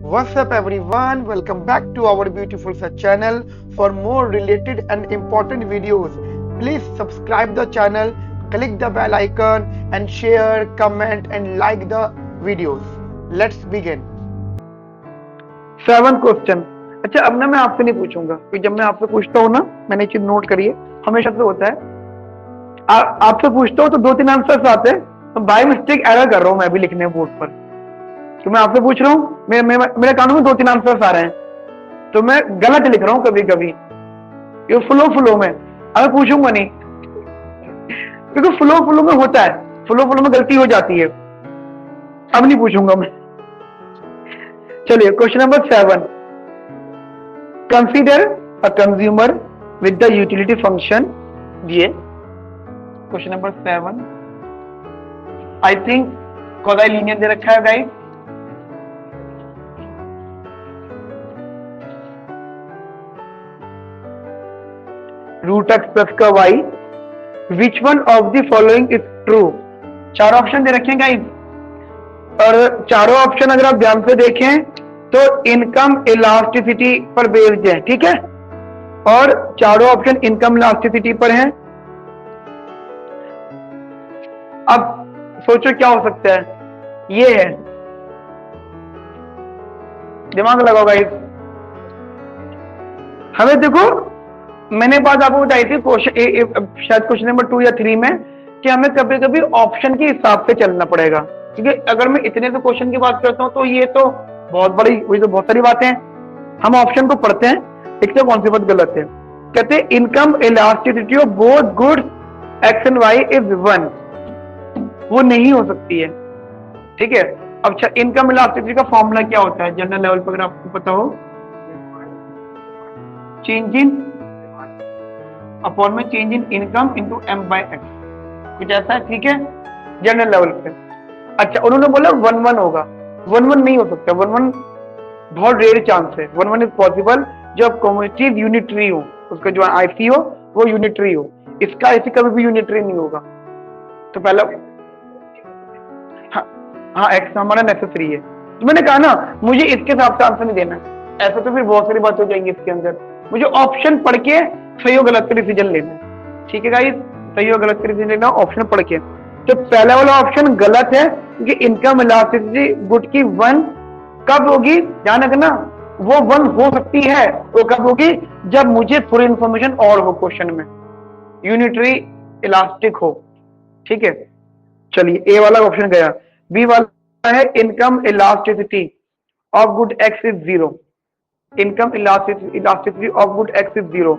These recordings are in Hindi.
What's up everyone? Welcome back to our beautiful such channel. For more related and important videos, please subscribe the channel, click the bell icon and share, comment and like the videos. Let's begin. 7 question. अच्छा अब ना मैं आपसे नहीं पूछूंगा क्योंकि जब मैं आपसे पूछता हूँ ना, मैंने चीज नोट करी है, हमेशा से होता है। आपसे पूछता हूँ तो 2-3 आंसर्स आते हैं, तो बाय मिस्टेक एरर कर रहा हूँ मैं भी लिखने बोर्ड पर। तो मैं आपसे पूछ रहा हूँ, मेरे कानों में 2-3 आंसर्स आ रहे हैं, तो मैं गलत लिख रहा हूँ कभी कभी। ये फ्लो में अब पूछूंगा नहीं क्योंकि फ्लो में होता है, फ्लो में गलती हो जाती है। अब नहीं पूछूंगा मैं। चलिए question number 7। Consider a consumer with the utility function. ये question number 7 I think quasi linear दे रखा है गाइस। रूट एक्स प्लस का y, which one of the following is true. 4 option दे रखे हैं गाइस, और चारों ऑप्शन अगर आप ध्यान से देखें तो इनकम इलास्टिसिटी पर बेस्ड है, ठीक है। और चारों ऑप्शन इनकम इलास्टिसिटी पर हैं। अब सोचो क्या हो सकता है, ये है, दिमाग लगाओ गाइस। हमें देखो, मैंने बात आपको बताई थी शायद क्वेश्चन नंबर 2 या 3 में, कि हमें कभी कभी ऑप्शन के हिसाब से चलना पड़ेगा, क्योंकि अगर मैं इतने से क्वेश्चन की बात करता हूं तो ये तो बहुत बड़ी, वही तो बहुत सारी बातें हैं। हम ऑप्शन को पढ़ते हैं, देखते हैं कौन सी बात गलत है। कहते हैं income elasticity of both goods X and Y is 1। वो नहीं हो सकती है, ठीक है। अब अच्छा, इनकम इलास्टिसिटी का फॉर्मूला क्या होता है जनरल लेवल पर, अगर आपको पता हो? चेंज इन अपॉन में change in income into m by x, कुछ ऐसा है, ठीक है, जनरल लेवल पे। अच्छा, उन्होंने बोला 1-1 होगा। 1-1 नहीं हो सकता, 1-1 बहुत रेयर चांस है। 1-1 इज पॉसिबल जब कम्युनिटी यूनिटरी हो, उसका जो आईसी हो वो यूनिटरी हो। इसका आईसी कभी भी यूनिटरी नहीं होगा। तो पहला हाँ एक्स हमारा नेसेसरी है। तो मैंने कहा ना, मुझे इसके हिसाब से आंसर नहीं देना, ऐसा तो फिर बहुत सारी बात हो जाएंगी इसके अंदर। मुझे ऑप्शन पढ़ के सही और गलत का डिसीजन लेना, ठीक है गाइस, सही और गलत का डिसीजन लेना ऑप्शन पढ़ के। तो पहला वाला ऑप्शन गलत है, क्योंकि इनकम इलास्टिसिटी गुड की 1 कब होगी, ध्यान रखना, वो 1 हो सकती है, वो कब होगी, जब मुझे पूरी इंफॉर्मेशन और हो क्वेश्चन में, यूनिटरी इलास्टिक हो, ठीक है। चलिए ए वाला ऑप्शन गया। बी वाला है income elasticity of good X is 0। Income elasticity of good X is 0,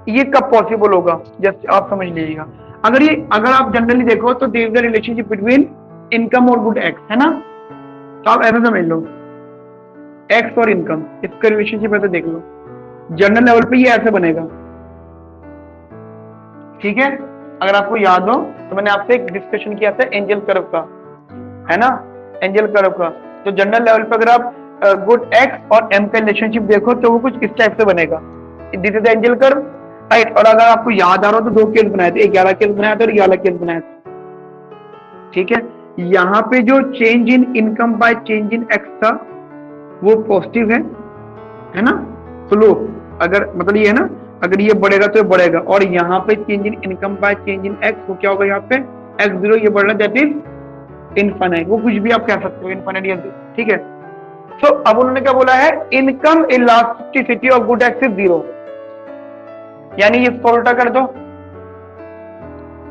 ये कब पॉसिबल होगा, जस्ट आप समझ लीजिएगा। अगर आप जनरली देखो तो there is the relationship between income और गुड एक्स, है ना। तो आप ऐसा समझ लो, एक्स और इनकम, इसका रिलेशनशिप ऐसे देख लो, जनरल लेवल पे ये ऐसे बनेगा, ठीक है। अगर आपको याद हो तो मैंने आपसे एक डिस्कशन किया था एंजल कर्व का, है ना, एंजल कर्व का। तो जनरल लेवल पे अगर आप गुड एक्स और एम का रिलेशनशिप देखो तो वो कुछ इस टाइप से बनेगा, this is the angel curve, right. और अगर आपको याद आ रहा हो तो 2 केस बनाए थे, एक 11 केस बनाया था और 11 केस बनाया था, ठीक है। यहाँ पे जो change in income by change in x था वो पॉजिटिव है ना, फ्लो, अगर मतलब ये है ना, अगर ये बढ़ेगा तो ये बढ़ेगा। और यहाँ पे change in income by change in x, वो क्या होगा, यहाँ पे x0 ये बढ़ रहा है, दैट इज इनफाइनाइट, वो कुछ भी आप कह सकते हो, इनफाइनाइट, ठीक है। तो अब उन्होंने क्या बोला है, income elasticity of good X is 0, यानी इसका उल्टा कर दो,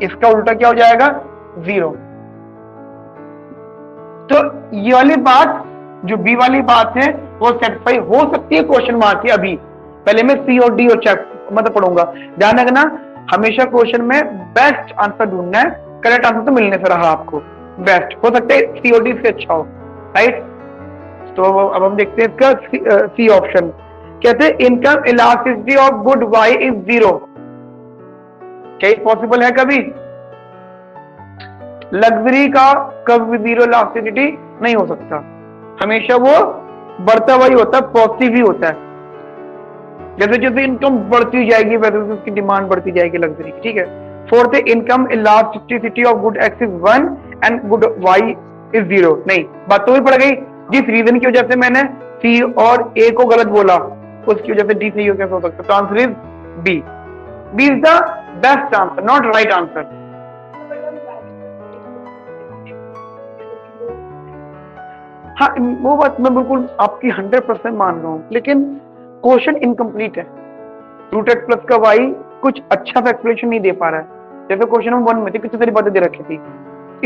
इसका उल्टा क्या हो जाएगा, 0। तो ये वाली बात, जो बी वाली बात है, वो सेटिस्फाई हो सकती है क्वेश्चन मार्क की। अभी पहले मैं सी और डी और चेक मतलब पढ़ूंगा, ध्यान रखना, हमेशा क्वेश्चन में बेस्ट आंसर ढूंढना है। करेक्ट आंसर तो मिलने से रहा आपको, बेस्ट हो सकता है सी और डी से अच्छा हो, राइट। तो अब हम देखते हैं इसका सी ऑप्शन, कहते हैं income elasticity of good Y is 0। क्या पॉसिबल है कभी? लग्जरी का कभी 0 इलास्टिसिटी नहीं हो सकता, हमेशा वो बढ़ता हुआ ही होता है, पॉजिटिव ही होता है। जैसे जैसे इनकम बढ़ती जाएगी वैसे वैसे उसकी डिमांड बढ़ती जाएगी लग्जरी की, ठीक है। फोर्थ है income elasticity of good X is 1 and good Y is 0। नहीं, बात तो भी पड़ गई, जिस रीजन की वजह से मैंने सी और ए को गलत बोला उसकी वजह से डी सही हो कैसे हो सकता है? तो answer is B. B is the best answer, not right answer. हाँ, वो बात मैं बिल्कुल आपकी 100% मान रहा हूँ, लेकिन क्वेश्चन इनकम्प्लीट है। रूट एक्स प्लस का वाई कुछ अच्छा सा एक्सप्लेनेशन नहीं दे पा रहा है, जैसे क्वेश्चन नंबर 1 में थी कितनी सारी बातें दे रखी थी।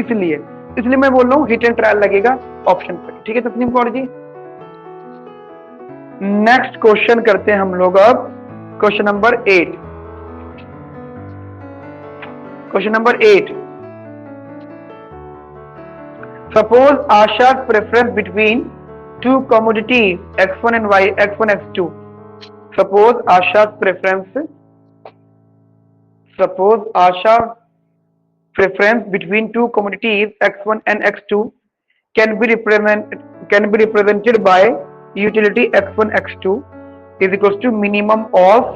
इसलिए मैं बोल रहा हूँ हिट एंड ट्रायल लगेगा ऑप्शन पे। ठीक है तस्नीम कौर जी, नेक्स्ट क्वेश्चन करते हैं हम लोग अब। Question number 8। Question number 8, suppose Asha's preference between two commodities x1 and y, x1 x2. Suppose Asha's preference between two commodities x1 and x2 can be represented by utility x1 x2 is equals to minimum of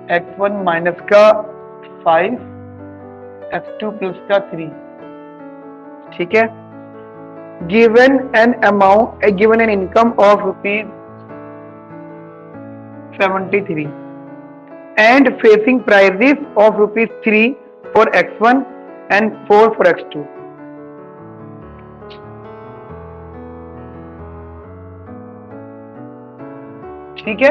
x1 minus का 5 x2 प्लस का 3। ठीक है, given an income of rupees 73 and facing prices of rupees 3 for x1 and 4 for x2. ठीक है,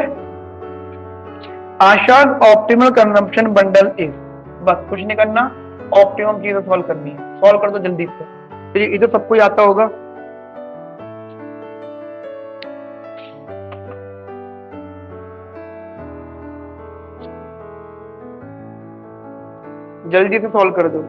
Asha's optimal consumption bundle is, बस कुछ नहीं करना, ऑप्टिमम चीजें सॉल्व करनी है। सॉल्व कर दो जल्दी से, तो ये तो सबको आता होगा। जल्दी से सॉल्व कर दो।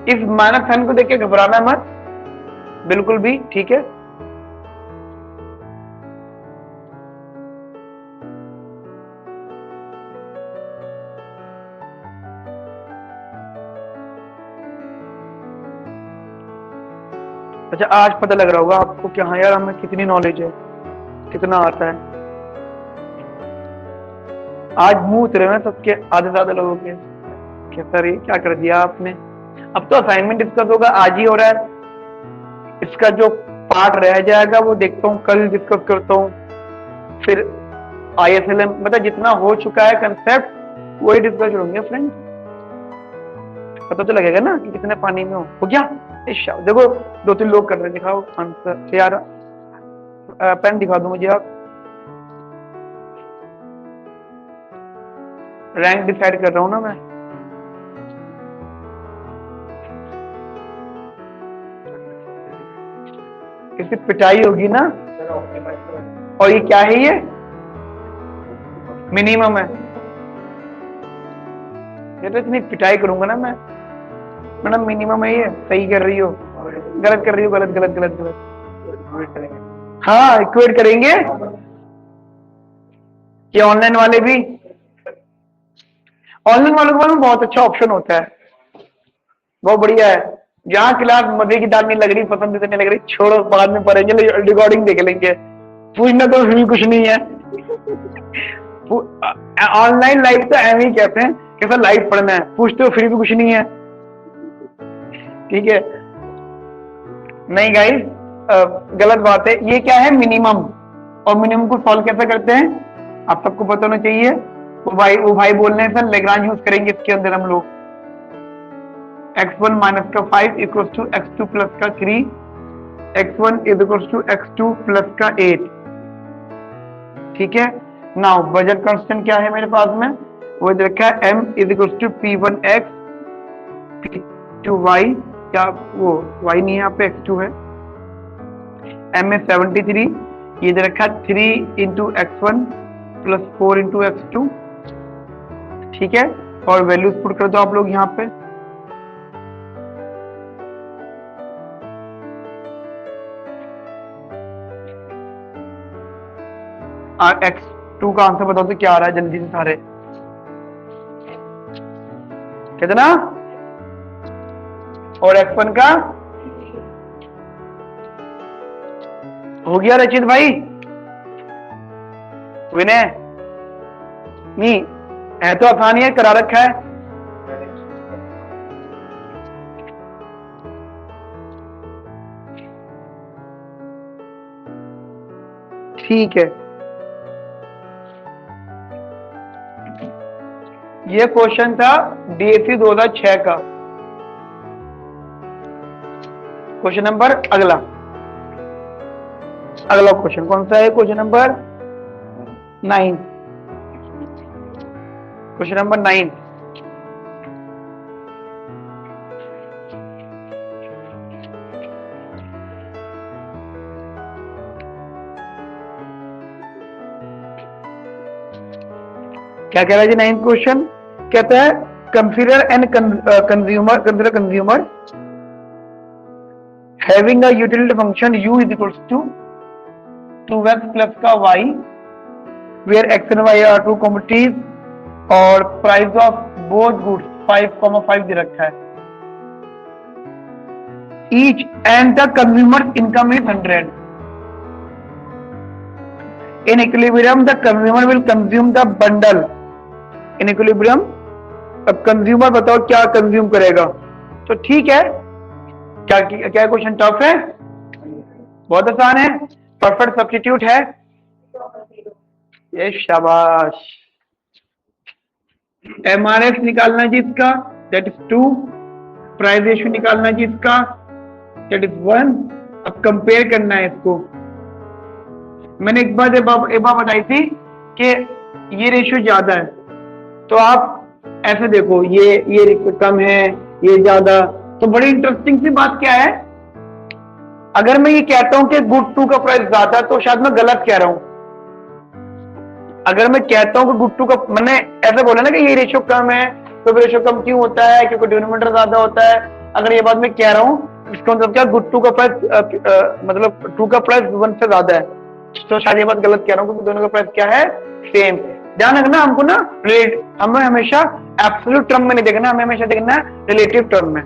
इस माइनस साइन को देख के घबराना मत बिल्कुल भी। ठीक है, अच्छा आज पता लग रहा होगा आपको कि हाँ यार हमें कितनी नॉलेज है, कितना आता है। आज मुंह उतरे हैं सबके, आधे से ज्यादा लोगों के, क्या सर ये क्या कर दिया आपने। अब तो असाइनमेंट डिस्कस होगा, आज ही हो रहा है। इसका जो पार्ट रह जाएगा वो देखता हूँ कल डिस्कस करता हूँ। फिर ISLM मतलब जितना हो चुका है कंसेप्ट वही डिस्कस होंगे फ्रेंड, पता तो लगेगा ना कि कितने पानी में हो गया। देखो 2-3 लोग कर रहे हैं, दिखाओ आंसर यार, पेन दिखा दो मुझे आप। रैंक डिसाइड कर रहा हूं ना मैं। इसकी पिटाई होगी ना, और ये क्या है, ये मिनिमम है। ये तो इतनी पिटाई करूंगा ना मैं, मैडम मिनिमम है, ये सही कर रही हो, गलत कर रही हो, गलत गलत गलत गलत। हाँ इक्वेट करेंगे। ये ऑनलाइन वाले भी, ऑनलाइन वालों के पास में बहुत अच्छा ऑप्शन होता है, बहुत बढ़िया है। जहाँ क्लास मजे की दाल नहीं लग रही, पसंद नहीं लग रही, छोड़ो बाद में पढ़ेंगे, रिकॉर्डिंग देख लेंगे, पूछना तो भी कुछ नहीं है। ऑनलाइन लाइफ तो ऐसे ही कहते हैं कैसा लाइव पढ़ना है, पूछते हो फिर भी कुछ नहीं है। ठीक है, नहीं गाइस गलत बात है। ये क्या है, मिनिमम, और मिनिमम को सॉल्व कैसे करते हैं आप सबको पता होना चाहिए। वो भाई बोलने से लेग्रांज यूज करेंगे इसके अंदर हम लोग। x1 माइनस का 5 इक्वल टू x2 प्लस का 3, x1 is equal to x2 plus का 8। ठीक है, नाउ बजट कांस्टेंट क्या है मेरे पास में, वो देखा है m is equal to p1x p2y, क्या वो y नहीं है यहाँ पे, x2 है। m है 73, ये दे रखा 3 into x1 plus 4 into x2। ठीक है, और वैल्यूज पुट कर दो आप लोग यहाँ पे। x2 का आंसर बताओ तो क्या आ रहा है जल्दी से सारे, कितना, और x1 का हो गया रचित भाई, विनय नहीं है तो आसान ही है, करा रखा है। ठीक है, ये क्वेश्चन था डीएससी 2006 का। क्वेश्चन नंबर अगला क्वेश्चन कौन सा है? Question number 9। क्वेश्चन नंबर 9, क्या कह रहा है जी? 9th क्वेश्चन कहता है consider an consumer having a utility function u is equals to 2x plus का y where x and y are two commodities और प्राइस ऑफ बोथ गुड्स 5,5 दे रखा है each and the consumer income is 100. In equilibrium the consumer will consume the bundle. In equilibrium अब कंज्यूमर बताओ क्या कंज्यूम करेगा? तो ठीक है, क्या क्वेश्चन टफ है? बहुत आसान है, परफेक्ट सब्स्टिट्यूट है। ये शाबाश। एमआरएस निकालना जी इसका, दैट इज 2। प्राइस रेशियो निकालना जी इसका, दैट इज 1। अब कंपेयर करना है इसको। मैंने एक बार बताई थी कि ये रेशियो ज्यादा है, तो आप ऐसे देखो, ये कम है, ये ज्यादा। तो बड़ी इंटरेस्टिंग सी बात क्या है, अगर मैं ये कहता हूं कि गुड 2 का प्राइस ज्यादा, तो शायद मैं गलत कह रहा हूं। अगर मैं कहता हूं कि गुड 2 का, मैंने ऐसे बोला ना कि ये रेशियो कम है, तो रेशियो कम क्यों होता है? क्योंकि डिनोमिनेटर ज्यादा होता है। अगर ये बात मैं कह रहा हूं, इसका मतलब क्या, गुड 2 का प्राइस मतलब 2 का प्राइस 1 से ज्यादा है, तो शायद ये बात गलत कह रहा हूं, क्योंकि दोनों का प्राइस क्या है? सेम। ध्यान रखना, हमको ना हमें हमेशा एब्सोल्यूट टर्म में नहीं देखना, हमें हमेशा देखना है रिलेटिव टर्म में।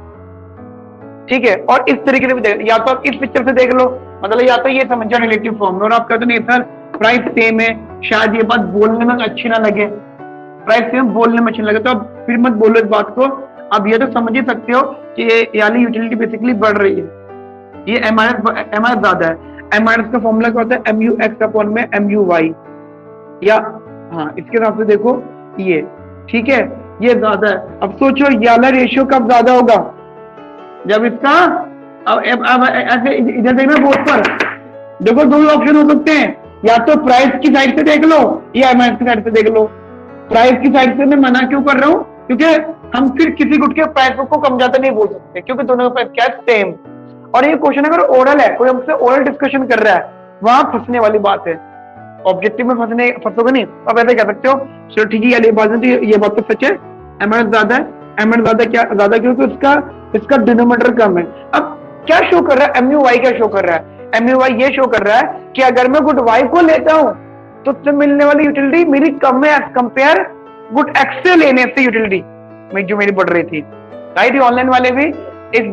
ठीक है, और इस तरीके से भी देख, या तो आप इस पिक्चर से देख लो, मतलब या तो ये समझ जाओ रिलेटिव फॉर्म में, और आप कहते नहीं सर प्राइस सेम है, शायद ये बात बोलने में अच्छी ना लगे, प्राइस सेम बोलने में अच्छी ना लगे, तो आप फिर मत बोलो इस बात को। आप ये तो समझ ही सकते हो कि ये यानी यूटिलिटी बेसिकली बढ़ रही है, ये एमआरएस ज्यादा है। एमआरएस का फॉर्मूला क्या होता है? MUX अपॉन में MUY, या हाँ इसके हिसाब से देखो ये, ठीक है, ये ज्यादा है। अब सोचो ये वाला रेशियो कब ज्यादा होगा? जब इसका, अब ऐसे इधर देखना बोर्ड पर, देखो दो ही ऑप्शन हो सकते हैं, या तो प्राइस की साइड से देख लो या एमआरएस की साइड से देख लो। प्राइस की साइड से मैं मना क्यों कर रहा हूं? क्योंकि हम फिर किसी गुड के प्राइस को कम ज्यादा नहीं बोल सकते, क्योंकि दोनों का प्राइस क्या है? सेम। और ये क्वेश्चन अगर ओरल है, कोई हमसे ओरल डिस्कशन कर रहा है, वहां फंसने वाली बात है। ऑब्जेक्टिव में फंसोगे नहीं। अब ऐसे कह सकते हो चलो ठीक है, ये बात तो सच है, एमआरएस ज्यादा है। एमआरएस ज्यादा क्योंकि इसका डिनोमिनेटर कम है। अब क्या शो कर रहा है? MUY क्या शो कर रहा है? MUY ये शो कर रहा है कि अगर मैं गुड Y को लेता हूं तो उससे मिलने वाली यूटिलिटी मेरी कम है एज कंपेयर गुड X से लेने से यूटिलिटी जो मेरी बढ़ रही थी। राइट, ऑनलाइन वाले भी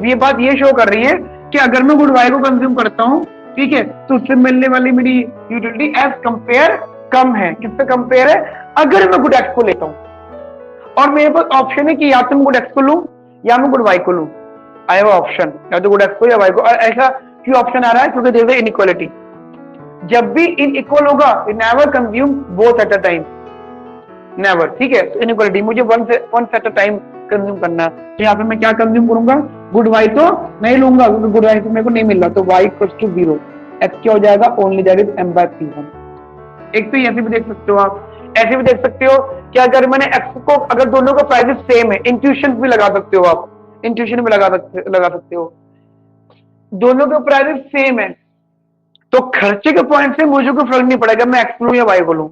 ये बात ये शो कर रही है कि अगर मैं गुड Y को कंज्यूम करता हूं, ठीक है, तो उससे मिलने वाली मेरी यूटिलिटी एज कंपेयर कम है। किससे कंपेयर है? अगर मैं गुड X को लेता हूं, और मेरे पास ऑप्शन है कि या तो मैं गुड X को लूं या मैं गुड Y को लूं। आई हैव ऑप्शन, या तो गुड X को या Y को। और ऐसा क्यों ऑप्शन आ रहा है? क्योंकि देयर इज इनइक्वालिटी। जब भी इनइक्वल होगा, never consume both at a time, never. ठीक है, तो इनइक्वालिटी, मुझे one at a time consume करना, तो यहाँ पे मैं क्या कंज्यूम करूंगा? गुड Y तो नहीं लूंगा, क्योंकि गुड Y मेरे को नहीं मिल रहा, तो Y इक्वल्स टू 0। X क्या हो जाएगा? Only that is M/P1। एक तो ऐसे भी देख सकते हो आप, ऐसे भी देख सकते हो कि अगर मैंने X को, अगर दोनों का प्राइस सेम है, इंट्यूशन भी लगा सकते हो आप, इंट्यूशन भी लगा सकते हो, दोनों का प्राइस सेम है, तो खर्चे के पॉइंट से मुझे कोई फर्क नहीं पड़ेगा मैं X लूं या Y को लूं।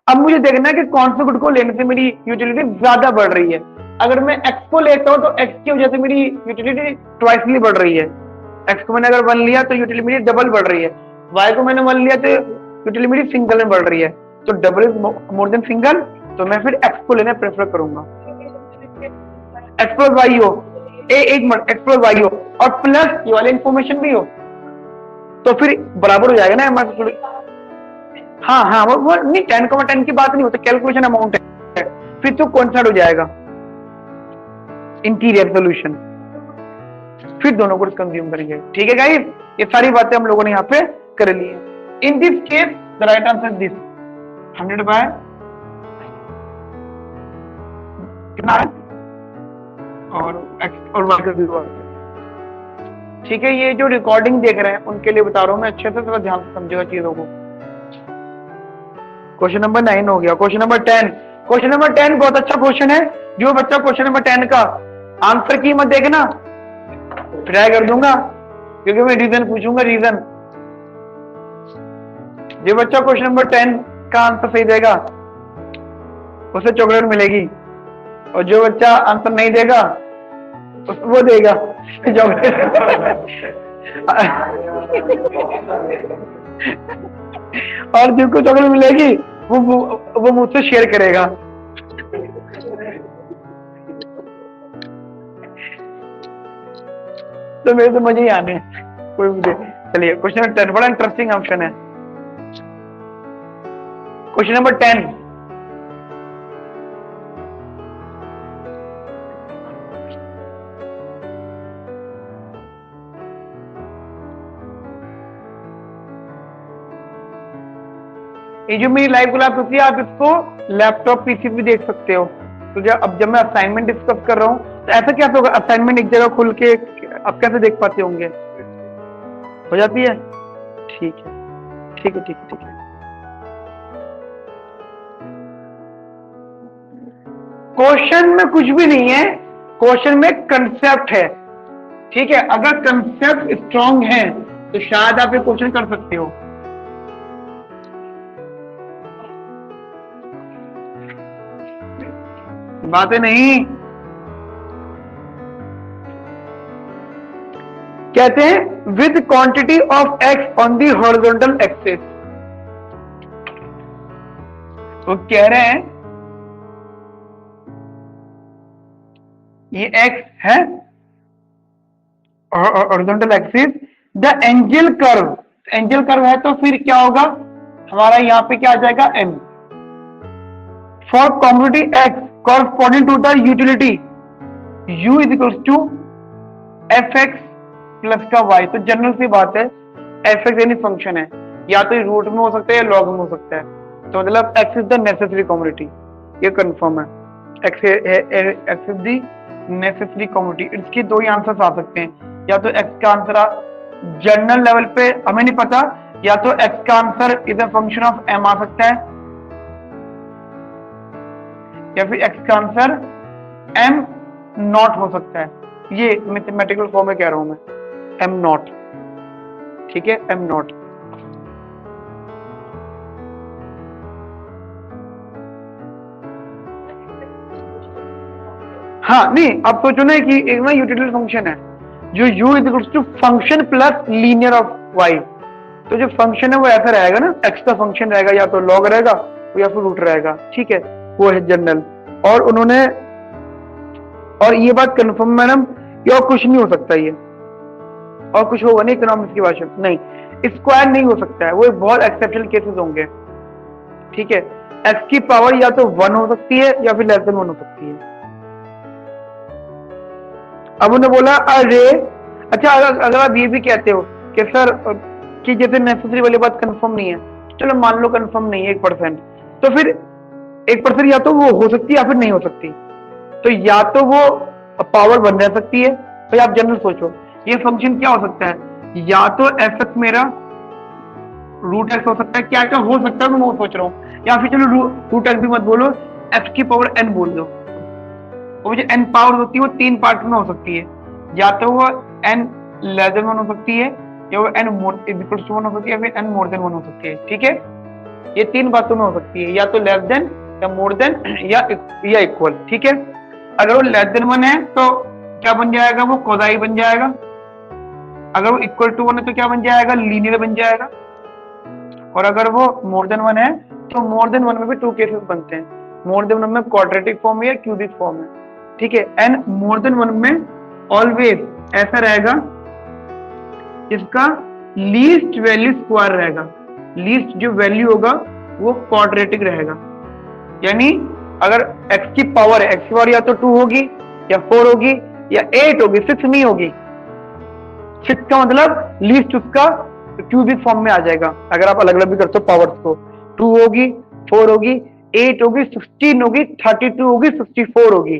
अब मुझे देखना है कि कौन से गुड को लेने से मेरी यूटिलिटी ज्यादा बढ़ रही है। अगर मैं X को लेता हूं तो X की वजह से मेरी यूटिलिटी ट्वाइसली बढ़ रही है। X को मैंने अगर 1 लिया तो यूटिलिटी मेरी डबल बढ़ रही है, Y को मैंने 1 लिया तो यूटिलिटी मेरी सिंगल में बढ़ रही है। तो double is more than single, तो मैं फिर एक्स को लेना प्रेफर करूंगा। एक्स प्लस वाई हो, एक मिनट, एक्स प्लस वाई हो और प्लस ये वाली इंफॉर्मेशन भी हो, तो फिर बराबर हो जाएगा ना हमारे। हाँ हाँ, वो नहीं, 10,10 की बात नहीं होती, कैलकुलेशन अमाउंट है, फिर तो कॉन्सेप्ट हो जाएगा इंटीरियर सोल्यूशन, फिर दोनों को कंज्यूम करेंगे। ठीक है गाइस, ये सारी बातें हम लोगों ने यहाँ पे कर ली है। In this case the right answer this 100 by कितना है और x और y का 0। ठीक है, ये जो रिकॉर्डिंग देख रहे हैं उनके लिए बता रहा हूं मैं, अच्छे से थोड़ा ध्यान से समझेगा चीजों को। क्वेश्चन नंबर 9 हो गया। क्वेश्चन नंबर 10, क्वेश्चन नंबर 10 बहुत अच्छा क्वेश्चन है। जो बच्चा क्वेश्चन नंबर 10 का आंसर की मत देखना, ट्राई कर दूंगा क्योंकि मैं रीजन पूछूंगा, रीजन। जो बच्चा क्वेश्चन नंबर 10 का आंसर सही देगा उसे चॉकलेट मिलेगी, और जो बच्चा आंसर नहीं देगा वो देगा चॉकलेट। और जिसको चॉकलेट मिलेगी वो मुझसे शेयर करेगा। तो मेरे तो मजे ही आने हैं कोई मुझे। चलिए क्वेश्चन नंबर 10 बड़ा इंटरेस्टिंग ऑप्शन है। क्वेश्चन नंबर 10, ये जो मेरी लाइव क्लास होती है आप इसको लैपटॉप पीसी भी देख सकते हो। तो जब मैं असाइनमेंट डिस्कस कर रहा हूँ तो ऐसा क्या होगा, असाइनमेंट एक जगह खुल के आप कैसे देख पाते होंगे? हो जाती है? ठीक है ठीक है ठीक है ठीक है। क्वेश्चन में कुछ भी नहीं है, क्वेश्चन में कंसेप्ट है। ठीक है, अगर कंसेप्ट स्ट्रांग है तो शायद आप ये क्वेश्चन कर सकते हो। बातें नहीं, कहते हैं with quantity of x on the horizontal axis. वो कह रहे हैं ये एक्स है horizontal axis, the angel curve, angel curve है तो फिर क्या होगा हमारा यहां पे क्या आ जाएगा M. For community X corresponding to the utility u is equals to fx plus का y। तो जनरल सी बात है, fx यानी फंक्शन है, या तो रूट में हो सकता है या लॉग में हो सकता है, तो मतलब x is the necessary community, ये कंफर्म है। x is the necessary community. इसके दो ही आंसर आ सकते हैं, या तो x का आंसर जनरल लेवल पे हमें नहीं पता, या तो x का answer is a function of m आ सकता है, या फिर x का आंसर m नॉट हो सकता है। ये मैथमेटिकल फॉर्म में कह रहा हूं मैं, m नॉट। ठीक है, m नॉट। हाँ नहीं, अब सोचो ना कि एक ना यूटिलिटी फंक्शन है जो u is equal to function plus linear of y। तो जो फंक्शन है वो ऐसा रहेगा ना, x का फंक्शन रहेगा, या तो लॉग रहेगा या फिर रूट रहेगा। ठीक है, वो है जनरल। और उन्होंने, और ये बात कंफर्म मैडम, ये और कुछ नहीं हो सकता, ये और कुछ होगा नहीं इकोनॉमिक्स की भाषा नहीं, स्क्वायर नहीं हो सकता है, वो बहुत एक्सेप्शनल केसेस होंगे। ठीक है, x की पावर या तो 1 हो सकती है या फिर लेस देन 1 हो सकती है। अब उन्होंने बोला अरे अच्छा, अगर आप ये भी कहते हो कि सर कि जैसे नेसेसरी वाली बात कंफर्म नहीं है, चलो मान लो कंफर्म नहीं है 1%, तो फिर 1% या तो वो हो सकती है या फिर नहीं हो सकती। तो या तो वो पावर 1 रह सकती है, तो आप जनरल सोचो ये फंक्शन क्या हो सकता है, या तो एफ एक्स मेरा रूट एक्स हो सकता है, क्या क्या हो सकता है मैं वो सोच रहा हूँ, या फिर चलो रूट एक्स भी मत बोलो, एक्स की पावर n बोल दो। वो जो n पावर होती है वो 3 पार्ट में हो सकती है, या तो वो n लेस देन 1 हो सकती है, या वो n मोर इक्वल टू 1 हो सकती है, या फिर n मोर देन 1 हो सकती है। ठीक है, ये 3 बातों में हो सकती है, या तो लेस देन या मोर देन या इक्वल। ठीक है, अगर वो लेस देन 1 है तो क्या बन जाएगा, वो कोसाई बन जाएगा। अगर वो इक्वल टू 1 है तो क्या बन जाएगा, लीनियर बन जाएगा। और अगर वो मोर देन 1 है तो मोर देन वन में भी टू केसेस बनते हैं। मोर देन वन में क्वाड्रेटिक फॉर्म है या क्यूबिक फॉर्म है, ठीक है। एंड मोर देन वन में ऑलवेज ऐसा रहेगा इसका लीस्ट वैल्यू स्क्वायर रहेगा। लीस्ट जो वैल्यू होगा वो क्वाड्रेटिक रहेगा, यानी अगर x की पावर है, x की पावर या तो 2 होगी या 4 होगी या 8 होगी, 6 नहीं होगी। 6 का मतलब लीस्ट उसका क्यूबिक फॉर्म में आ जाएगा। अगर आप अलग अलग भी करते हो पावर्स को, 2 होगी, 4 होगी, 8 होगी, 16 होगी, 32 होगी, 64 होगी,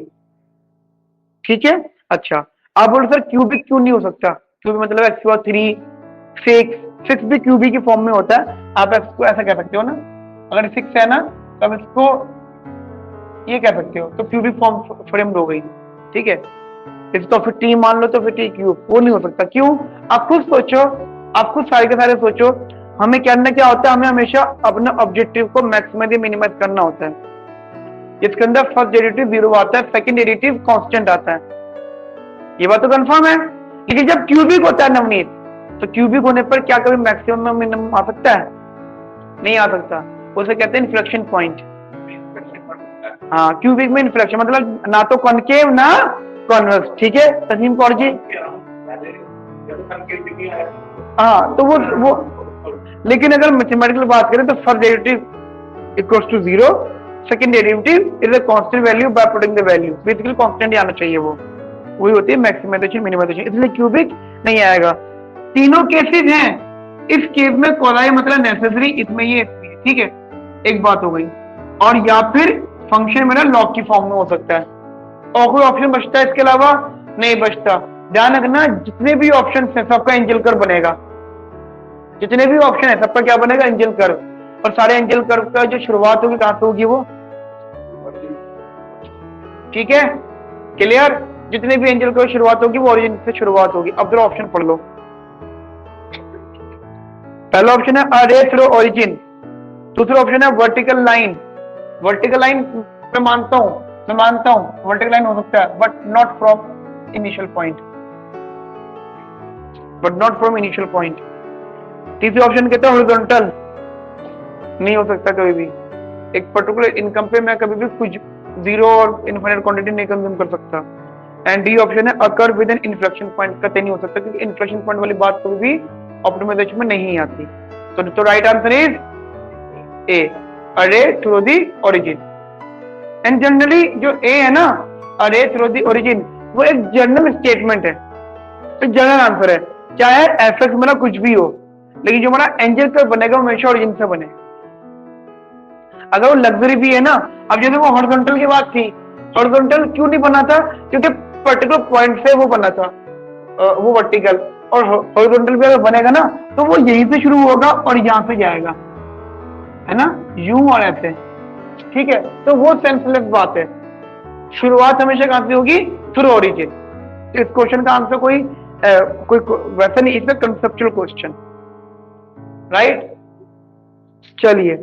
ठीक है। अच्छा, आप बोलो सर क्यूबिक क्यों नहीं हो सकता? क्यूबिक मतलब एक्स की पावर 3, 6 भी क्यूबिक की फॉर्म में होता है। आप इसको ऐसा कह सकते हो ना, अगर 6 है ना तो आप इसको ये कह सकते हो, तो क्यूबिक फॉर्म फ्रेम्ड हो गई, ठीक है। इसको फिर टी मान लो तो फिर टी क्यूब, वो नहीं हो सकता। क्यों? आप खुद सोचो, आप खुद सारे के सारे सोचो। हमें करना क्या होता है? हमें हमेशा अपने ऑब्जेक्टिव को मैक्सिमाइज या मिनिमाइज करना होता है। इसके अंदर फर्स्ट डेरिवेटिव 0 आता है, सेकंड डेरिवेटिव कांस्टेंट आता है, ये बात तो कंफर्म है। लेकिन जब क्यूबिक होता है नवनीत, तो क्यूबिक होने पर क्या कभी मैक्सिमम मिनिमम आ सकता है? नहीं आ सकता। उसे कहते हैं इन्फ्लेक्शन पॉइंट। हाँ, क्यूबिक में इन्फ्लेक्शन मतलब ना तो कॉनकेव ना कॉन्वेक्स, ठीक है तसीम कौर जी। हाँ तो वो लेकिन अगर मैथमेटिकल बात करें तो first derivative equals to 0, second derivative is a constant value by putting the value, basically constant ही आना चाहिए, वो वही होती है मैक्सिमाइजेशन मिनिमाइजेशन, इसलिए क्यूबिक नहीं आएगा। तीनों केसेस हैं। इस केस में कोलाई मतलब नेसेसरी, इसमें ये ठीक है, एक बात हो गई। और या फिर फंक्शन मेरा लॉग की फॉर्म में हो सकता है। और कोई ऑप्शन बचता है इसके अलावा? नहीं बचता। ध्यान रखना, जितने भी ऑप्शन है सबका एंजल कर्व बनेगा। जितने भी ऑप्शन है सबका क्या बनेगा? Angel curve. और सारे एंजल कर्व का जो शुरुआत होगी कहां से होगी वो? ठीक है, क्लियर। जितने भी एंजल कर्व शुरुआत होगी वो ओरिजिन से शुरुआत होगी। अब जरा ऑप्शन पढ़ लो। पहला ऑप्शन है अ रे थ्रू ओरिजिन, दूसरा ऑप्शन है वर्टिकल लाइन। वर्टिकल लाइन मैं मानता हूं वर्टिकल लाइन हो सकता है, but not from initial point. तीसरी ऑप्शन कहता है हॉरिजॉन्टल, नहीं हो सकता कभी भी। एक पर्टिकुलर इनकम पे मैं कभी भी कुछ जीरो और इनफाइनाइट क्वांटिटी नहीं कंज्यूम कर सकता। एंड डी ऑप्शन है occur with an inflection point, कतई नहीं हो सकता, क्योंकि इन्फ्लेक्शन पॉइंट वाली बात कभी भी ऑप्टिमाइजेशन में नहीं आती। तो राइट आंसर इज ए, अरे through the origin. And generally जो ए है ना, अरे थ्रू दी ओरिजिन, वो एक जनरल स्टेटमेंट है, एक जनरल आंसर है, चाहे एफ एक्स मेरा कुछ भी हो, लेकिन जो हमारा एंजल कर्व बनेगा वो हमेशा ओरिजिन से बने। अगर वो लग्जरी भी है ना, अब जैसे वो हॉरिजॉन्टल की बात थी, हॉरिजॉन्टल क्यों नहीं बना था? क्योंकि पर्टिकुलर पॉइंट से वो बना था वो वर्टिकल। और हॉरिजॉन्टल भी अगर बनेगा ना तो वो यहीं से शुरू होगा और यहां से जाएगा, है ना, यूं और ऐसे, ठीक है। तो वो सेंसलेस बात है। शुरुआत हमेशा कहां से होगी? Through origin. इस क्वेश्चन का आंसर कोई वैसा नहीं, इसमें कंसेप्चुअल क्वेश्चन, राइट। चलिए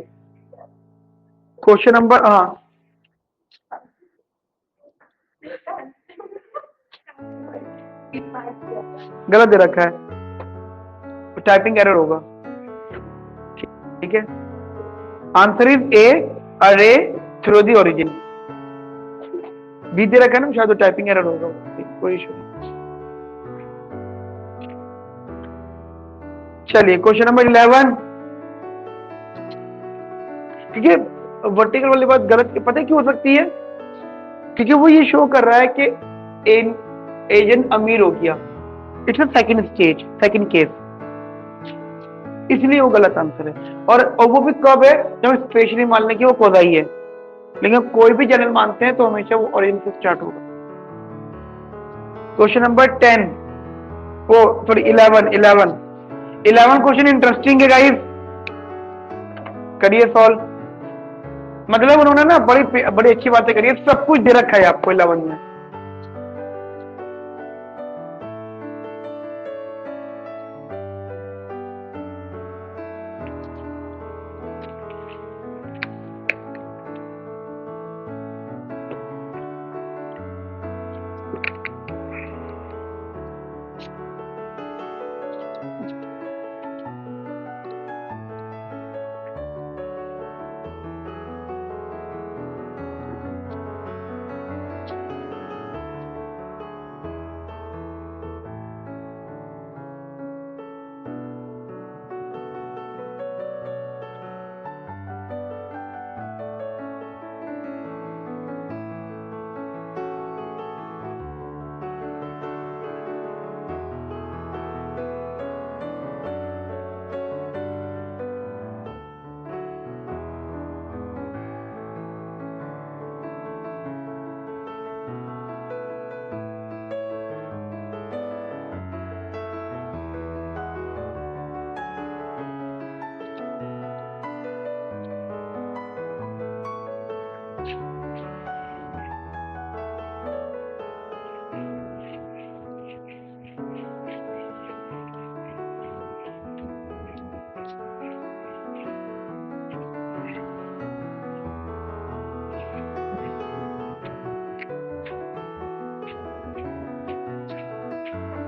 क्वेश्चन नंबर, हाँ गलत दे रखा है, टाइपिंग एरर होगा, ठीक है। आंसर इज ए, अरे थ्रू दी ओरिजिन। बी दे रखा है ना, शायद टाइपिंग एरर होगा, कोई इशू नहीं। चलिए क्वेश्चन नंबर 11, ठीक है। वर्टिकल वाली बात गलत पता है क्यों हो सकती है? क्योंकि वो ये शो कर रहा है कि एजेंट अमीर हो गया, it's a second stage, second case, इसलिए वो गलत आंसर है। और वो भी कब है? जब स्पेशली मान लें कि वो कोजाई है, लेकिन कोई भी जनरल मानते हैं तो हमेशा वो ओरिजिन से स्टार्ट होगा। क्वेश्चन नंबर 10, ओ सॉरी 11 क्वेश्चन इंटरेस्टिंग है गाइस, करिए सॉल्व। मतलब उन्होंने ना बड़ी बड़ी अच्छी बातें करी है, सब कुछ दे रखा है आपको 11 में।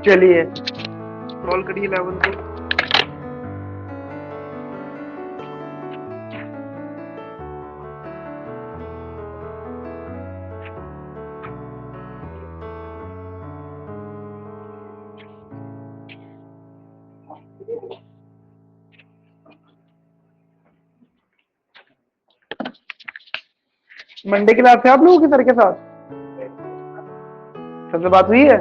चलिए सॉल्व करिए 11 को। मंडे क्लास है आप लोगों की सर के साथ? सबसे बात हुई है?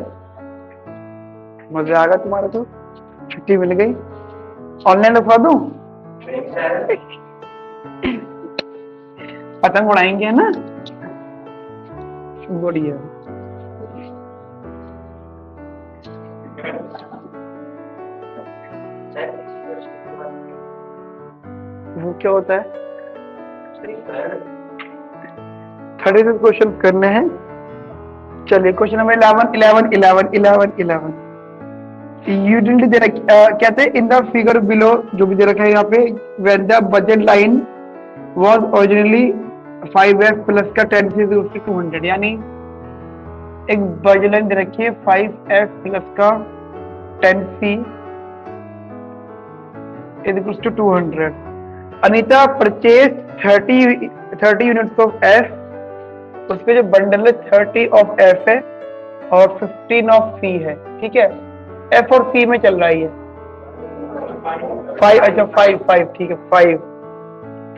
मजे आ गया तुम्हारा तो, छुट्टी मिल गई। ऑनलाइन रखवा दूं? पतंग उड़ाएंगे है ना, बढ़िया। वो क्या होता है? 36 क्वेश्चन करने हैं। चलिए क्वेश्चन नंबर 11 यूटिलिटी दे रखी, कहते हैं इन द फिगर बिलो, जो भी दे रखा है यहाँ पे, when the budget line was originally 5f plus का 10c इज इक्वल टू 200, यानी एक बजट लाइन दे रखी है 5f प्लस का 10c is equal to 200। Anita purchase 30 units of f, उसके जो बंडल है 30 ऑफ f है और 15 ऑफ c है, ठीक है। f और c में चल रहा है ये 5, अच्छा 5, ठीक है 5।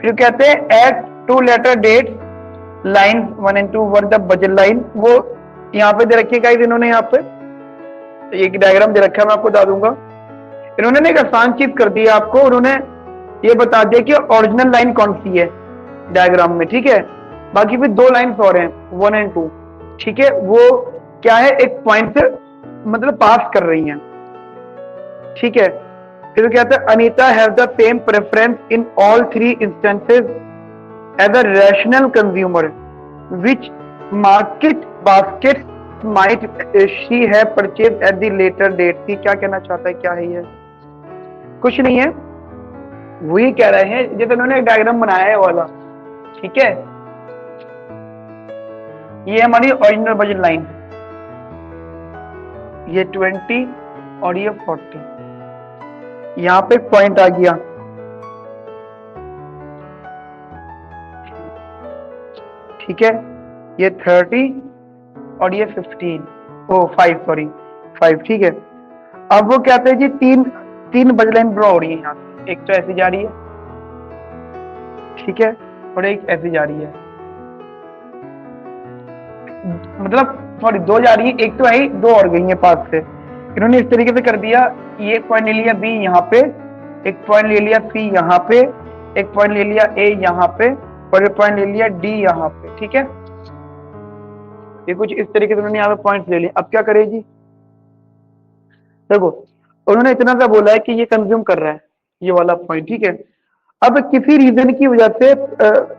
फिर कहते हैं at 2 later date line 1 and 2 were the budget line, वो यहाँ पे दे रखी है गाइस इन्होंने, यहाँ पे एक डायग्राम दे रखा है, मैं आपको बता दूंगा। इन्होंने एक आसान चीज कर दी है आपको, उन्होंने ये बता दिया कि ओरिजिनल लाइन कौन सी है डायग्राम में, ठीक है। बाकी फिर 2 लाइन्स और हैं 1 and 2, ठीक है। वो क्या है, एक पॉइंट से मतलब पास कर रही हैं, ठीक है। फिर कहते हैं Anita have the same preference in all 3 instances as a rational consumer, which market basket might she have purchase at the later date. क्या कहना चाहता है, क्या है ये? कुछ नहीं है, वो ये कह रहे हैं जैसे उन्होंने एक डायग्राम बनाया है वाला, ठीक है। ये हमारी ओरिजिनल बजट लाइन, ये 20 और ये 40, यहां पे पॉइंट आ गया, ठीक है। ये 30 और ये 15, ओ 5 सॉरी 5, ठीक है। अब वो कहते हैं जी तीन बजट लाइन ड्रॉ हो रही है यहाँ से, एक तो ऐसी जा रही है, ठीक है, और एक ऐसी जा रही है, मतलब सॉरी 2 जा रही है, एक तो आई 2 और गई है पास से। इन्होंने इस तरीके से कर दिया, ये पॉइंट ले लिया बी यहाँ पे, एक पॉइंट ले लिया सी यहाँ पे, एक पॉइंट ले लिया ए यहाँ पे, और एक पॉइंट ले लिया डी यहाँ पे, ठीक है। ये कुछ इस तरीके से उन्होंने यहाँ पे पॉइंट्स ले लिए। अब क्या करे जी, देखो उन्होंने इतना सा बोला है कि ये कंज्यूम कर रहा है ये वाला पॉइंट, ठीक है। अब किसी रीजन की वजह से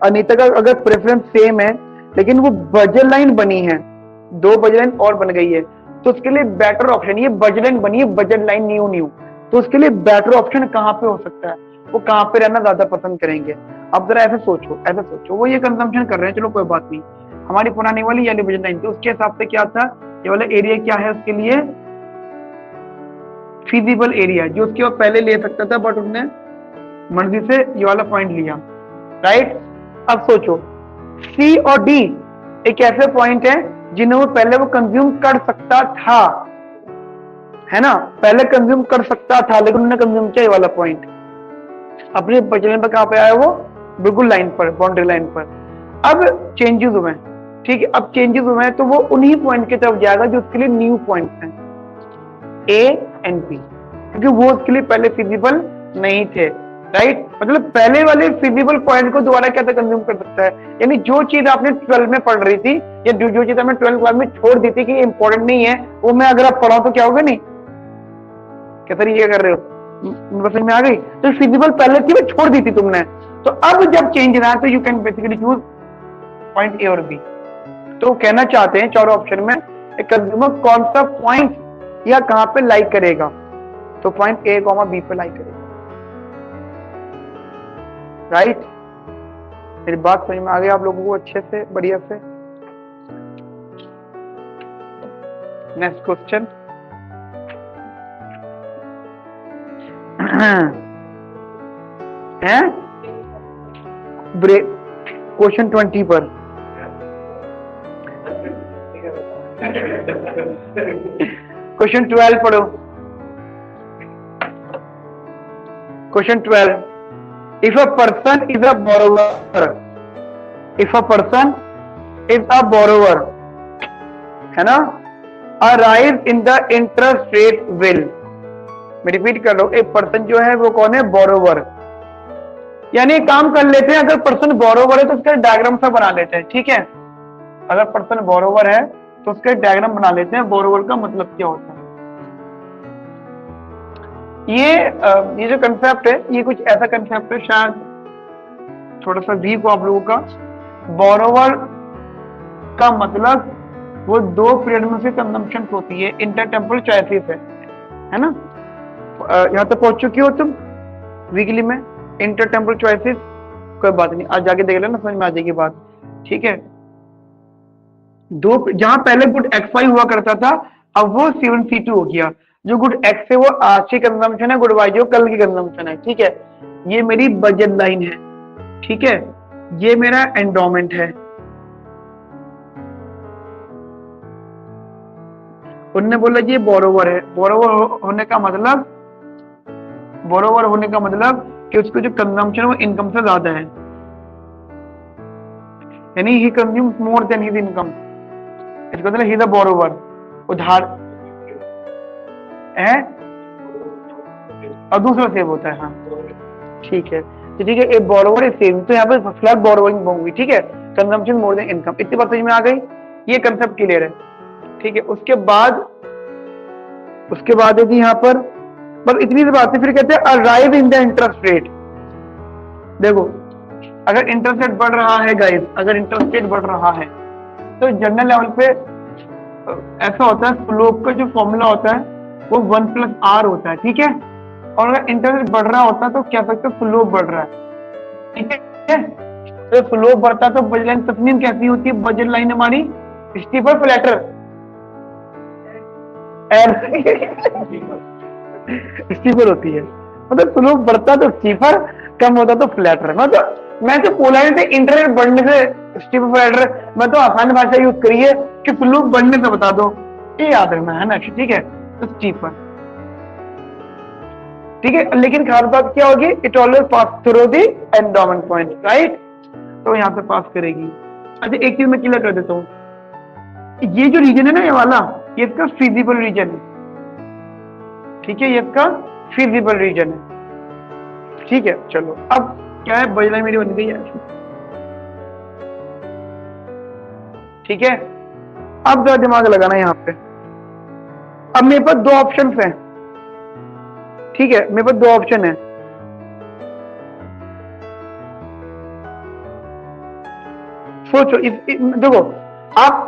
अनीता का अगर प्रेफरेंस सेम है, लेकिन वो बजट लाइन बनी है, 2 बजट लाइन और बन गई है, तो उसके लिए बेटर ऑप्शन, ये बजट लाइन बनी है बजट लाइन न्यू, तो उसके लिए बेटर ऑप्शन कहाँ पे हो सकता है, वो कहाँ पे रहना ज्यादा पसंद करेंगे। अब जरा ऐसे सोचो, वो ये कंजम्पशन कर रहे हैं, चलो कोई बात नहीं, हमारी पुरानी वाली यानी बजट लाइन थी, उसके हिसाब से क्या था, ये वाला एरिया क्या है उसके लिए फिजिबल एरिया, जो उसके बाद पहले ले सकता था, बट उसने मर्जी से ये वाला पॉइंट लिया, राइट। अब सोचो सी और डी एक ऐसे पॉइंट है जिन्हें वो पहले वो कंज्यूम कर सकता था, है ना, पहले कंज्यूम कर सकता था, लेकिन उन्होंने कंज्यूम किया ये वाला पॉइंट। अपने बजट पर कहां पे आया वो, बिल्कुल लाइन पर, बाउंड्री लाइन पर। अब चेंजेस हुए, ठीक है, अब चेंजेस हुए हैं तो वो उन्हीं पॉइंट की तरफ जाएगा जो उसके लिए न्यू पॉइंट्स हैं, ए एंड बी, क्योंकि वो उसके लिए पहले फिजिबल नहीं थे, राइट। मतलब पहले वाले फिजिबल पॉइंट को दोबारा कैसे कंज्यूम कर सकता है, यानी जो चीज आपने 12 में पढ़ रही थी, या जो चीज आपने 12 क्लास में छोड़ दी थी कि इंपॉर्टेंट नहीं है, वो मैं अगर आप पढ़ाऊं तो क्या होगा, नहीं क्या तरीके कर रहे हो, समझ में आ गई। तो फिजिबल पहले थी वो छोड़ दी थी तुमने, तो अब जब चेंज रहा तो you can basically choose point A और बी। तो कहना चाहते हैं चारों ऑप्शन में कंज्यूमर कौन सा पॉइंट या कहां पे लाइक करेगा, तो पॉइंट ए कॉमा बी पे लाइक करेगा, राइट। मेरी बात समझ में आ गई आप लोगों को अच्छे से, बढ़िया से। नेक्स्ट क्वेश्चन, हैं ब्रेक क्वेश्चन 20 पर क्वेश्चन 12 पढ़ो। Question 12, if a person is a borrower, if a person is a borrower, है ना, a rise in the interest rate will, मैं रिपीट कर रहा हूं, एक पर्सन जो है वो कौन है, बोरोवर। यानी काम कर लेते हैं, अगर पर्सन बोरोवर है तो उसका डायग्राम सा बना लेते हैं, ठीक है। अगर पर्सन बोरोवर है तो उसका डायग्राम बना लेते हैं, बोरोवर का मतलब क्या होता है। ये जो कंसेप्ट है ये कुछ ऐसा कंसेप्ट है, शायद थोड़ा सा वीक हो आप लोगों का। बोरोवर का मतलब वो दो पीरियड में से कंजम्पशन होती है, इंटरटेम्पोरल चॉइसेस है ना। यहां तक पहुंच चुकी हो तुम वीकली में, इंटरटेम्पोरल चॉइसेस, कोई बात नहीं, आज जाके देख लेना, समझ में आ जाएगी बात, ठीक है। दो, जहां पहले गुड XY हुआ करता था, अब वो C1 C2 हो गया। जो गुड X है वो आज की कंजम्पशन है, गुड Y जो कल की कंजम्पशन है, ठीक है। ये मेरी बजट लाइन है, ठीक है, ये मेरा एंडोमेंट है। उन्होंने बोला ये बोरोवर है, बोरोवर होने का मतलब, बोरोवर होने का मतलब कि उसको जो कंजम्पशन है वो इनकम से ज्यादा है, यानी he consumes more than his income, इसका मतलब ही इज अ बोरोवर, उधार है और दूसरा सेव होता है, हाँ ठीक है। तो ठीक है, एक बोरोवर है सेव, तो यहाँ पे फ्लैट बोरोइंग होंगी, ठीक है, कंजम्पशन मोर देन इनकम, इतनी बात समझ में आ गई, ये कंसेप्ट क्लियर है, ठीक है। उसके बाद है कि यहाँ पर बस इतनी सी बात है, फिर कहते हैं arrive in the interest rate. देखो अगर इंटरेस्ट रेट बढ़ रहा है गाइस, अगर इंटरेस्ट रेट बढ़ रहा है तो जनरल लेवल पे ऐसा होता है, स्लोप का जो फॉर्मूला होता है वो 1+r होता है, ठीक है। और अगर इंटरेस्ट बढ़ रहा होता है तो क्या सकते स्लोप बढ़ रहा है, ठीक है। तो स्लोप बढ़ता है तो बजट लाइन तस्मीन कैसी होती है, बजट लाइन हमारी स्टीपर फ्लैटर, स्टीपर होती है, मतलब स्लोप बढ़ता तो स्टीपर, कम होता तो फ्लैटर। मतलब मैं तो पोलैरिटी इंटरेस्ट बढ़ने से स्टीपर फ्लैटर, मैं तो आसान भाषा यूज करिए कि स्लोप बढ़ने से बता दो, ये याद रखना है ना, ठीक है। तो स्टीपर, ठीक है, लेकिन खास बात क्या होगी, it always pass through the endowment point, right, तो यहाँ पे पास करेगी। अच्छा एक चीज मैं क्लियर कर देता हूँ, ये जो रीजन है ना ये वाला, ये इसका फिजिबल रीजन है, ठीक है, ये इसका फिजिबल रीजन है, ठीक है। चलो अब क्या है, बजट मेरी बन गई है, ठीक है। अब जरा दिमाग लगाना यहाँ पे, अब मेरे पास दो ऑप्शन है, ठीक है, मेरे पास दो ऑप्शन है। सोचो देखो आप,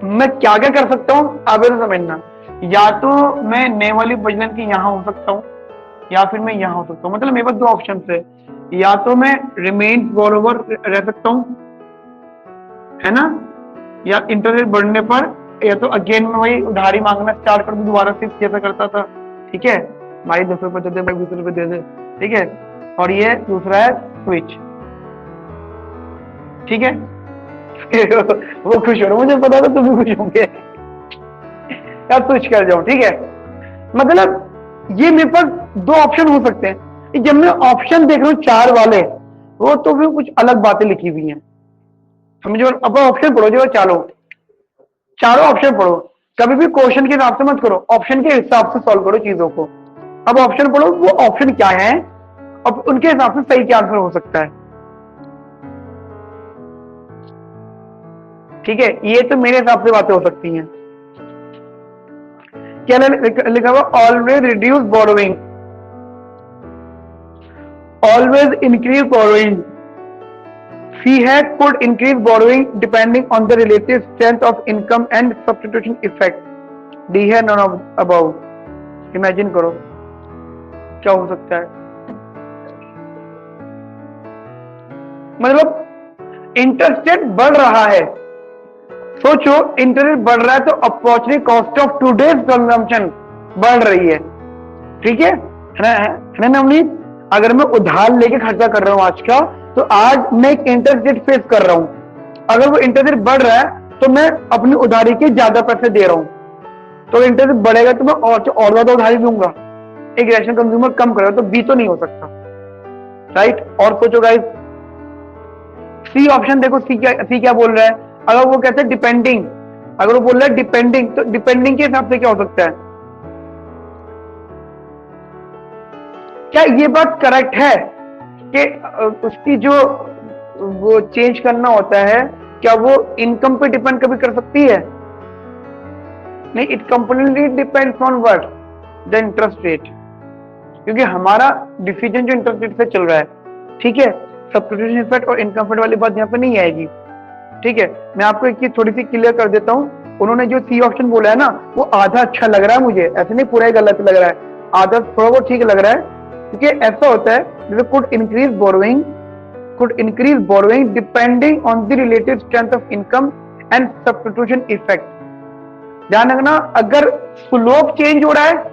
मैं क्या क्या कर सकता हूं आप इसे समझना, या तो मैं नए वाली बजट की यहां हो सकता हूं या फिर मैं यहां हो सकता हूं, मतलब मेरे पास दो ऑप्शन है, या तो मैं रिमेन बोरोवर रह सकता हूं, है ना, या इंटरेस्ट बढ़ने पर, या तो अगेन मैं वही उधारी मांगना स्टार्ट कर दूं दोबारा से जैसा करता था, ठीक है, भाई 10 रुपए दे दे, भाई 20 रुपए दे दे, ठीक है। और ये दूसरा है स्विच, ठीक है। वो खुश हो रहे, मुझे पता था तुम भी खुश होंगे, यार स्विच कर जाओ, ठीक है। मतलब ये मेरे पास दो ऑप्शन हो सकते हैं, जब मैं ऑप्शन देख रहा हूं चार वाले, वो तो फिर कुछ अलग बातें लिखी हुई हैं, समझो। अब ऑप्शन पढ़ो, जो चारों ऑप्शन पढ़ो, कभी भी क्वेश्चन के हिसाब से मत करो, ऑप्शन के हिसाब से सॉल्व करो चीजों को। अब ऑप्शन पढ़ो, वो ऑप्शन क्या है और उनके हिसाब से सही क्या आंसर हो सकता है, ठीक है। ये तो मेरे हिसाब से बातें हो सकती हैं। क्या लिखा हुआ, always reduce borrowing, always increase borrowing, she had could increase borrowing depending on the relative strength of income and substitution effect, D है नॉन अबाउ। इमेजिन करो क्या हो सकता है, मतलब इंटरेस्ट रेट बढ़ रहा है, सोचो इंटरेस्ट बढ़ रहा है तो opportunity cost of today's consumption बढ़ रही है, ठीक है ना। है ना नवनीत? अगर मैं उधार लेके खर्चा कर रहा हूं आज का, तो आज मैं एक इंटरेस्ट रेट फेस कर रहा हूं। अगर वो इंटरेस्ट रेट बढ़ रहा है तो मैं अपनी उधारी के ज्यादा पैसे दे रहा हूं, तो इंटरेस्ट रेट बढ़ेगा तो मैं और ज्यादा उधारी दूंगा। एक रैशनल कंज्यूमर कम करेगा, तो बी तो नहीं हो सकता, राइट? और सोचो गाइस, सी ऑप्शन देखो, सी क्या बोल रहा है? अगर वो कहते हैं डिपेंडिंग, अगर वो बोल रहा है डिपेंडिंग, तो डिपेंडिंग के हिसाब से क्या हो सकता है? क्या ये बात करेक्ट है कि उसकी जो वो चेंज करना होता है, क्या वो इनकम पे डिपेंड कभी कर सकती है? नहीं, it completely depends on what? The interest rate. क्योंकि हमारा डिसीजन जो इंटरेस्ट रेट से चल रहा है, ठीक है? सब्स्टिट्यूशन इफेक्ट और इनकम इफेक्ट वाली बात यहाँ पे नहीं आएगी, ठीक है? मैं आपको एक चीज थोड़ी सी क्लियर कर देता हूँ। उन्होंने जो सी ऑप्शन बोला है ना, वो आधा अच्छा लग रहा है मुझे, ऐसे नहीं पूरा ही गलत लग रहा है, आधा थोड़ा बहुत ठीक लग रहा है। क्योंकि ऐसा होता है जैसे could increase borrowing depending on the relative strength of income and substitution effect. ध्यान रखना, अगर स्लोप चेंज हो रहा है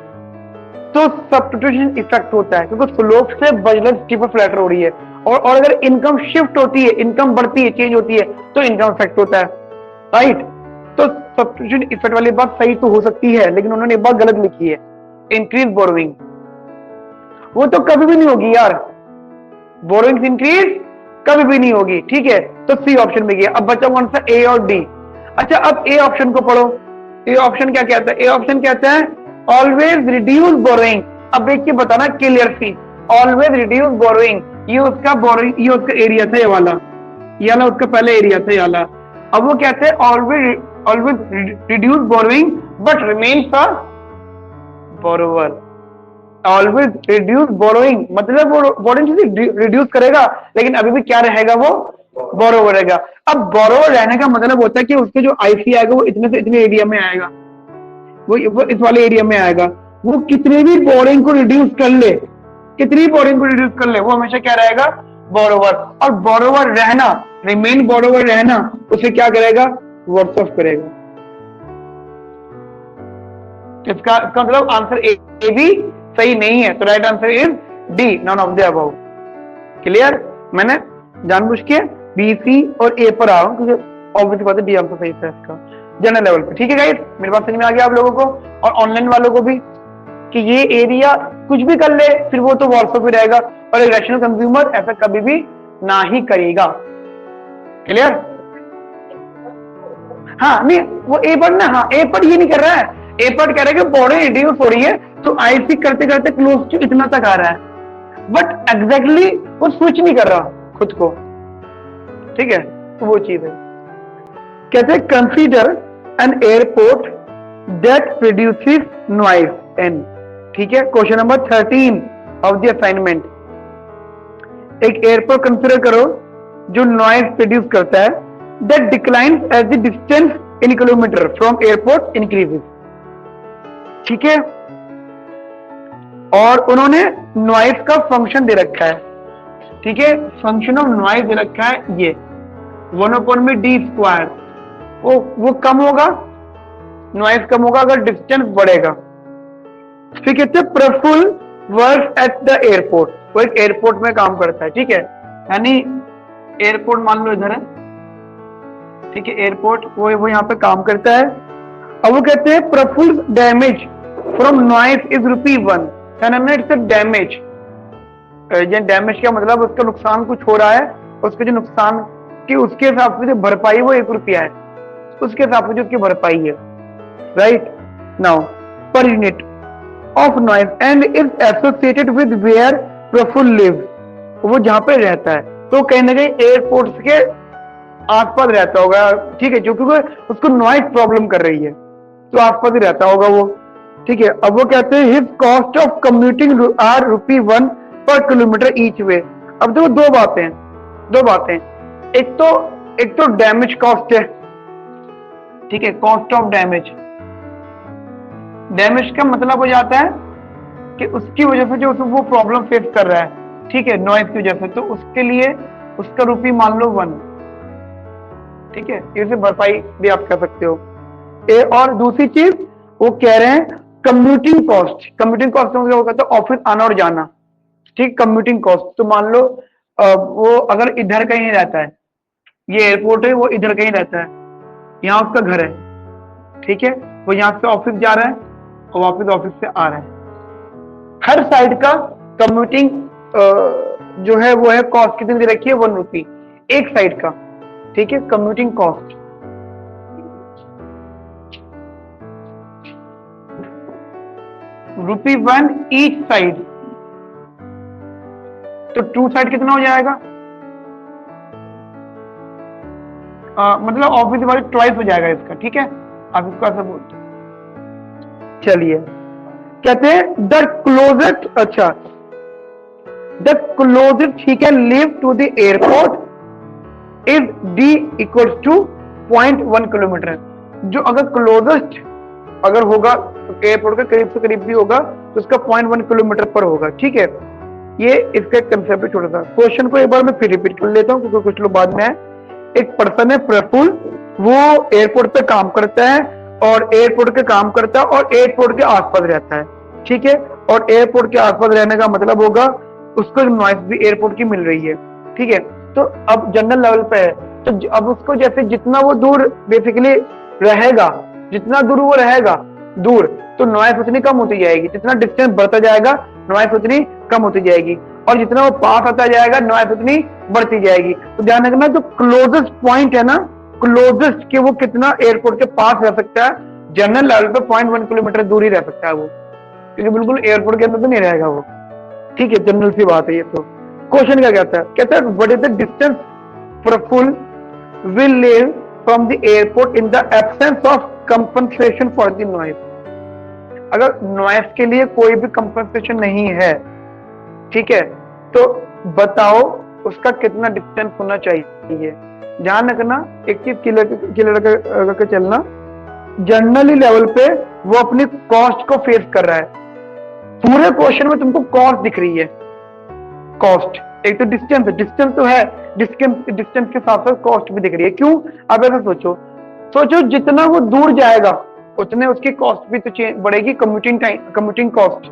तो सब्स्टिट्यूशन इफेक्ट होता है, क्योंकि स्लोप से बजलर स्टीपर फ्लैटर हो रही है। और अगर इनकम शिफ्ट होती है, इनकम बढ़ती है, चेंज होती है, तो इनकम इफेक्ट होता है, राइट? तो सब्स्टिट्यूशन इफेक्ट वाली बात सही तो हो सकती है, लेकिन उन्होंने एक बात गलत लिखी है, इंक्रीज बोरोइंग। वो तो कभी भी नहीं होगी यार, बोरोइंग इंक्रीज कभी भी नहीं होगी, ठीक है? तो सी ऑप्शन में गया। अब बचा कौन सा? ए और डी। अच्छा, अब ए ऑप्शन को पढ़ो। ए ऑप्शन क्या कहता है? ए ऑप्शन कहता है ऑलवेज रिड्यूस बोरोइंग। अब देख के बताना क्लियर सी, ऑलवेज रिड्यूस बोरोइंग, ये उसका बोरोइंग, ये उसका एरिया था, ये वाला उसका पहले एरिया था, ये वाला। अब वो कहते हैं always reduce borrowing but remains a borrower. Always reduce borrowing मतलब वो बोरोइंग रिड्यूस करेगा, लेकिन अभी भी क्या रहेगा? वो बोरोवर रहेगा। अब बोरोवर रहने का मतलब होता है कि उसके जो आईसी आएगा वो इतने से इतने एरिया में आएगा, वो इस वाले एरिया में आएगा। वो कितने भी बोरोइंग को रिड्यूस कर ले, कितनी बोरोइंग को रिड्यूस कर ले, वो हमेशा क्या रहेगा? बोरोवर। और बोरोवर रहना, रिमेन बोरोवर रहना, उसे क्या करेगा? वर्ड्स ऑफ करेगा। इसका मतलब आंसर ए भी सही नहीं है, तो right answer is D, none of the above. Clear? मैंने जानबूझ के बी, सी और ए पर आ रहा हूं, क्योंकि ऑब्वियसली बात है डी आंसर सही था इसका जनरल लेवल पे। ठीक है गाइस, मेरी बात समझ में आ गया आप लोगों को और ऑनलाइन वालों को भी, कि ये एरिया कुछ भी कर ले फिर वो तो व्हाट्सएप पे रहेगा, और एक रैशनल कंज्यूमर ऐसा कभी भी ना ही करेगा। क्लियर? हाँ, नहीं वो ए पर ना, हाँ ए पर ये नहीं कर रहा है, ए पर कह रहा है कि बॉडी रिड्यूस हो रही है, तो आईसी करते करते क्लोज टू इतना तक आ रहा है, बट एग्जैक्टली वो स्विच नहीं कर रहा खुद को। ठीक है, तो वो चीज है। कहते हैं consider an airport that produces noise N. ठीक है, question number 13 of the assignment. एक एयरपोर्ट कंसीडर करो जो नॉइज प्रोड्यूस करता है, that declines as the distance in kilometre from airport increases. ठीक है, और उन्होंने नॉइज का फंक्शन दे रखा है। ठीक है, फंक्शन ऑफ नॉइज दे रखा है ये 1/d²। वो कम होगा, नॉइज कम होगा अगर डिस्टेंस बढ़ेगा। फिर कहते हैं Prafull works at the airport, वो एक एयरपोर्ट में काम करता है। ठीक है, यानी एयरपोर्ट मान लो इधर है, ठीक है, एयरपोर्ट वो यहाँ पे काम करता है। अब वो कहते हैं Prafull damage from noise is ₹1। It's damage. Damage का मतलब उसका नुकसान कुछ हो रहा है, उसके जो नुकसान की उसके हिसाब से जो भरपाई वो ₹1 है, उसके हिसाब से जो उसकी भरपाई है। Right now per unit of noise and is associated with where Prafull lives, वो जहां पे रहता है, तो कहीं ना कहीं एयरपोर्ट के आसपास रहता होगा। ठीक है, क्योंकि उसको नॉइज प्रॉब्लम कर रही है, तो आसपास ही रहता होगा वो। ठीक है, अब वो कहते हैं his cost of commuting are ₹1 per kilometre each वे। अब देखो दो बातें, एक तो डैमेज कॉस्ट है। ठीक है, कॉस्ट ऑफ डैमेज। डैमेज का मतलब हो जाता है कि उसकी वजह से जो वो प्रॉब्लम फेस कर रहा है, ठीक है, नॉइज की वजह से, तो उसके लिए उसका ₹1 मान लो 1। ठीक है, इसे भरपाई भी आप कह सकते हो। और दूसरी चीज वो कह रहे हैं कम्यूटिंग कॉस्ट। कम्यूटिंग कॉस्ट मतलब वो कहते हैं ऑफिस आना और जाना। ठीक, कम्यूटिंग कॉस्ट। तो मान लो वो अगर इधर कहीं रहता है, ये एयरपोर्ट है, वो इधर कहीं रहता है, यहाँ उसका घर है, ठीक है, वो यहाँ से ऑफिस जा रहा है और वापस ऑफिस से आ रहा है। हर साइड का कम्यूटिंग जो है वो है कॉस्ट कितनी दे रखी है, 1 रुपी एक साइड का, ठीक है, कम्यूटिंग कॉस्ट। ₹1 ईच साइड, तो 2 साइड कितना हो जाएगा, मतलब ऑफिस वाली ट्वाइस हो जाएगा इसका, ठीक है, आप इसको ऐसा बोलते हैं। चलिए, कहते हैं द क्लोजेस्ट, अच्छा, the closest he can live to the airport is D equals to 0.1 kilometre. जो अगर क्लोजेस्ट अगर होगा एयरपोर्ट के करीब से करीब भी होगा तो उसका 0.1 किलोमीटर पर होगा, ठीक है। ये इसका कंसेप्ट है छोटा सा। क्वेश्चन को एक बार मैं फिर रिपीट कर लेता हूँ क्योंकि कुछ लोग बाद में है। एक पर्सन है प्रफुल, वो एयरपोर्ट पे काम करता है और एयरपोर्ट के काम करता है और एयरपोर्ट के आसपास रहता है, ठीक है, और एयरपोर्ट के आसपास रहने का मतलब होगा उसको नॉइस भी एयरपोर्ट की मिल रही है, ठीक है। तो अब जनरल लेवल पे है, तो अब उसको जैसे जितना वो दूर बेसिकली रहेगा, जितना दूर वो रहेगा दूर, तो नॉइस उतनी कम होती जाएगी, जितना डिस्टेंस बढ़ता जाएगा नॉइस उतनी कम होती जाएगी, और जितना वो पास आता जाएगा नॉइस उतनी बढ़ती जाएगी। तो ध्यान रखना, जो क्लोजेस्ट पॉइंट है ना, क्लोजेस्ट के वो कितना एयरपोर्ट के पास रह सकता है, जनरल लेवल पे 0.1 किलोमीटर दूर ही रह सकता है वो, क्योंकि बिल्कुल एयरपोर्ट के अंदर तो नहीं रहेगा वो, ठीक है, जनरल सी बात है ये। तो क्वेश्चन क्या कहता है, कहता है what is the distance Praful will live from the airport in the absence of compensation for the noise. अगर नॉइस के लिए कोई भी कंपनसेशन नहीं है, ठीक है, तो बताओ उसका कितना डिस्टेंस होना चाहिए। ध्यान रखना, एक चीज क्लियर करके चलना, जनरली लेवल पे वो अपनी कॉस्ट को फेस कर रहा है। पूरे क्वेश्चन में तुमको कॉस्ट दिख रही है, कॉस्ट, एक तो डिस्टेंस, डिस्टेंस तो है, डिस्टेंस के साथ साथ कॉस्ट भी दिख रही है। क्यों? अब ऐसा सोचो जितना वो दूर जाएगा उतने उसकी कॉस्ट भी तो बढ़ेगी, कम्यूटिंग कॉस्ट,